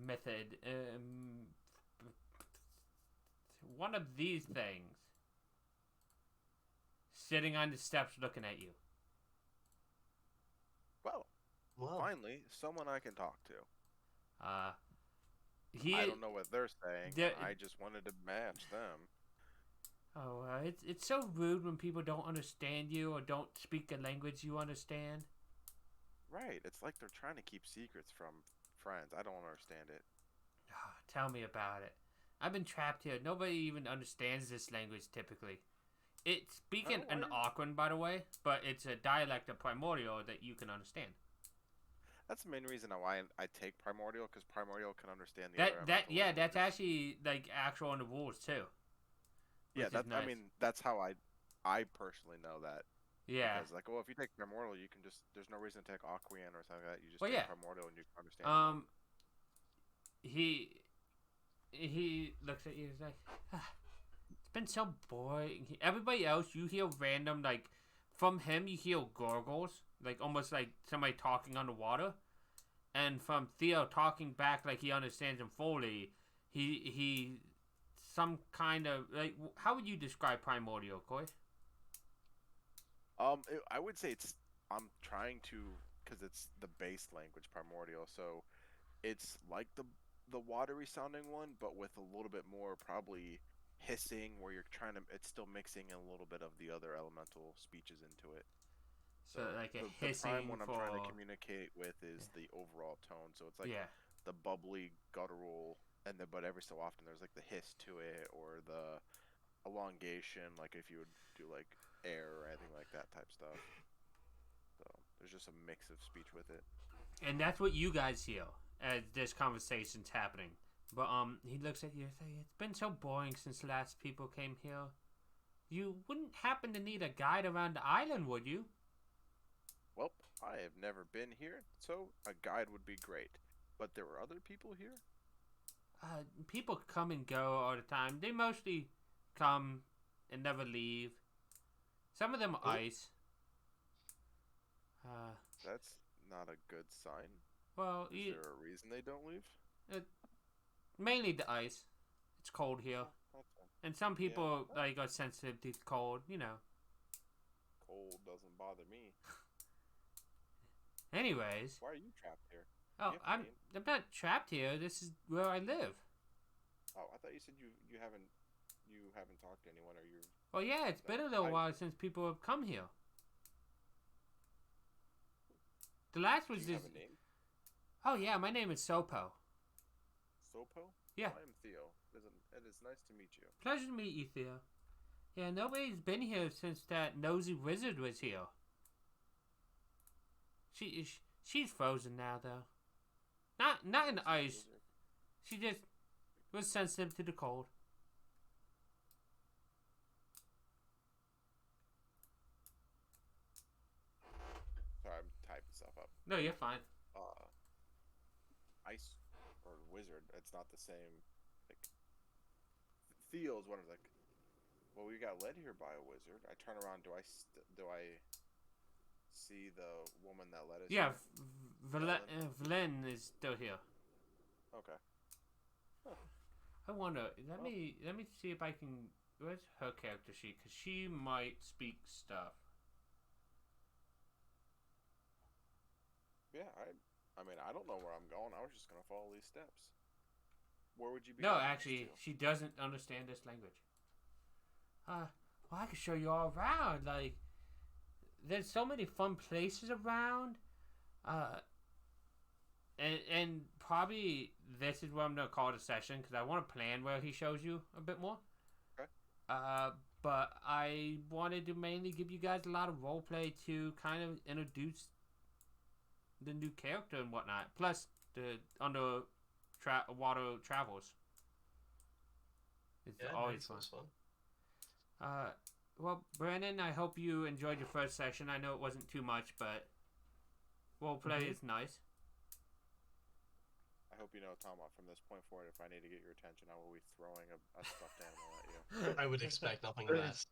method. One of these things sitting on the steps looking at you. Well, finally, someone I can talk to. I don't know what they're saying. they're- I just wanted to match them. Oh, it's so rude when people don't understand you or don't speak a language you understand. Right. It's like they're trying to keep secrets from friends. I don't understand it. Tell me about it. I've been trapped here. Nobody even understands this language typically. It's speaking Oh, an Aquan, by the way, but it's a dialect of Primordial that you can understand. That's the main reason why I take Primordial, because Primordial can understand the other That's elemental languages. actually like actual in the rules too. Yeah, which is nice. I mean, that's how I personally know that. Yeah. Because, like, well, if you take Primordial, you can just, there's no reason to take Aquan or something like that. You just Well, take yeah. Primordial and you can understand them. He looks at you. He's like, it's been so boring. Everybody else, you hear random like from him. You hear gurgles, like almost like somebody talking underwater, and from Theo talking back like he understands him fully. He some kind of like. How would you describe Primordial, Coy? I would say I'm trying to, because it's the base language Primordial, so it's like the watery sounding one, but with a little bit more probably hissing, where it's still mixing in a little bit of the other elemental speeches into it. So like a the hissing prime one I'm trying to for communicate with is the overall tone. So it's like yeah. the bubbly guttural, but every so often there's like the hiss to it or the elongation, like if you would do like air or anything like that type stuff. So there's just a mix of speech with it. And that's what you guys hear as this conversation's happening. But he looks at you and says, "It's been so boring since the last people came here. You wouldn't happen to need a guide around the island, would you?" Well, I have never been here, so a guide would be great. But there were other people here? People come and go all the time. They mostly come and never leave. Some of them are ice. That's not a good sign. Well, Is there a reason they don't leave? mainly the ice. It's cold here. Okay. And some people like are sensitive to cold, you know. Cold doesn't bother me. Anyways. Why are you trapped here? Oh, I'm not trapped here. This is where I live. Oh, I thought you said you haven't talked to anyone, or you. Well, yeah, it's been a little while since people have come here. The last was Do you this. have a name? Oh yeah, my name is Sopo. Sopo? Yeah. I am Theo. It is nice to meet you. Pleasure to meet you, Theo. Yeah, nobody's been here since that nosy wizard was here. She's frozen now, though. Not in the ice. She just was sensitive to the cold. Sorry, I'm typing stuff up. No, you're fine. Ice or wizard, it's not the same. Like Theo's one of like, well, we got led here by a wizard. I turn around. Do I see the woman that led us? Yeah, here? Velen is still here. Okay. Huh. I wonder. Let me see if I can. Where's her character sheet? Because she might speak stuff. Yeah, I mean, I don't know where I'm going. I was just gonna follow these steps. Where would you be? No, going actually, to? she doesn't understand this language. Well, I can show you all around. Like, there's so many fun places around. And probably this is what I'm gonna call it a session because I want to plan where he shows you a bit more. Okay. But I wanted to mainly give you guys a lot of roleplay to kind of introduce the new character and whatnot. Plus the water travels. It's always fun. Well, Brandon, I hope you enjoyed your first session. I know it wasn't too much, but roleplay is nice. I hope you know, Tom, from this point forward, if I need to get your attention, I will be throwing a stuffed animal at you. I would expect nothing less.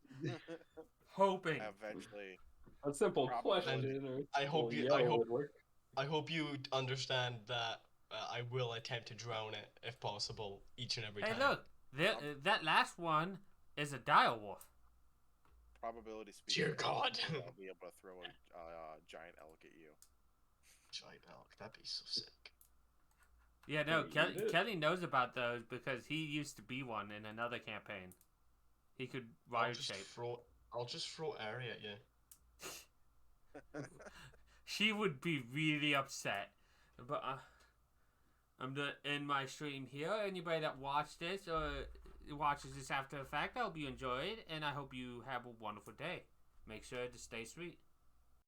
Hoping. Eventually. A simple Probably. question. Or I hope you. yell would work. I hope you understand that I will attempt to drown it if possible each and every time. Hey, look, that last one is a dire wolf. Probability speaking. Dear God. I'll be able to throw a giant elk at you. Giant elk, that'd be so sick. Yeah, no, You did. Kelly knows about those because he used to be one in another campaign. He could I'll ride just shape. I'll just throw Ari at you. She would be really upset. But I'm gonna end my stream here. Anybody that watched this or watches this after the fact, I hope you enjoyed, and I hope you have a wonderful day. Make sure to stay sweet.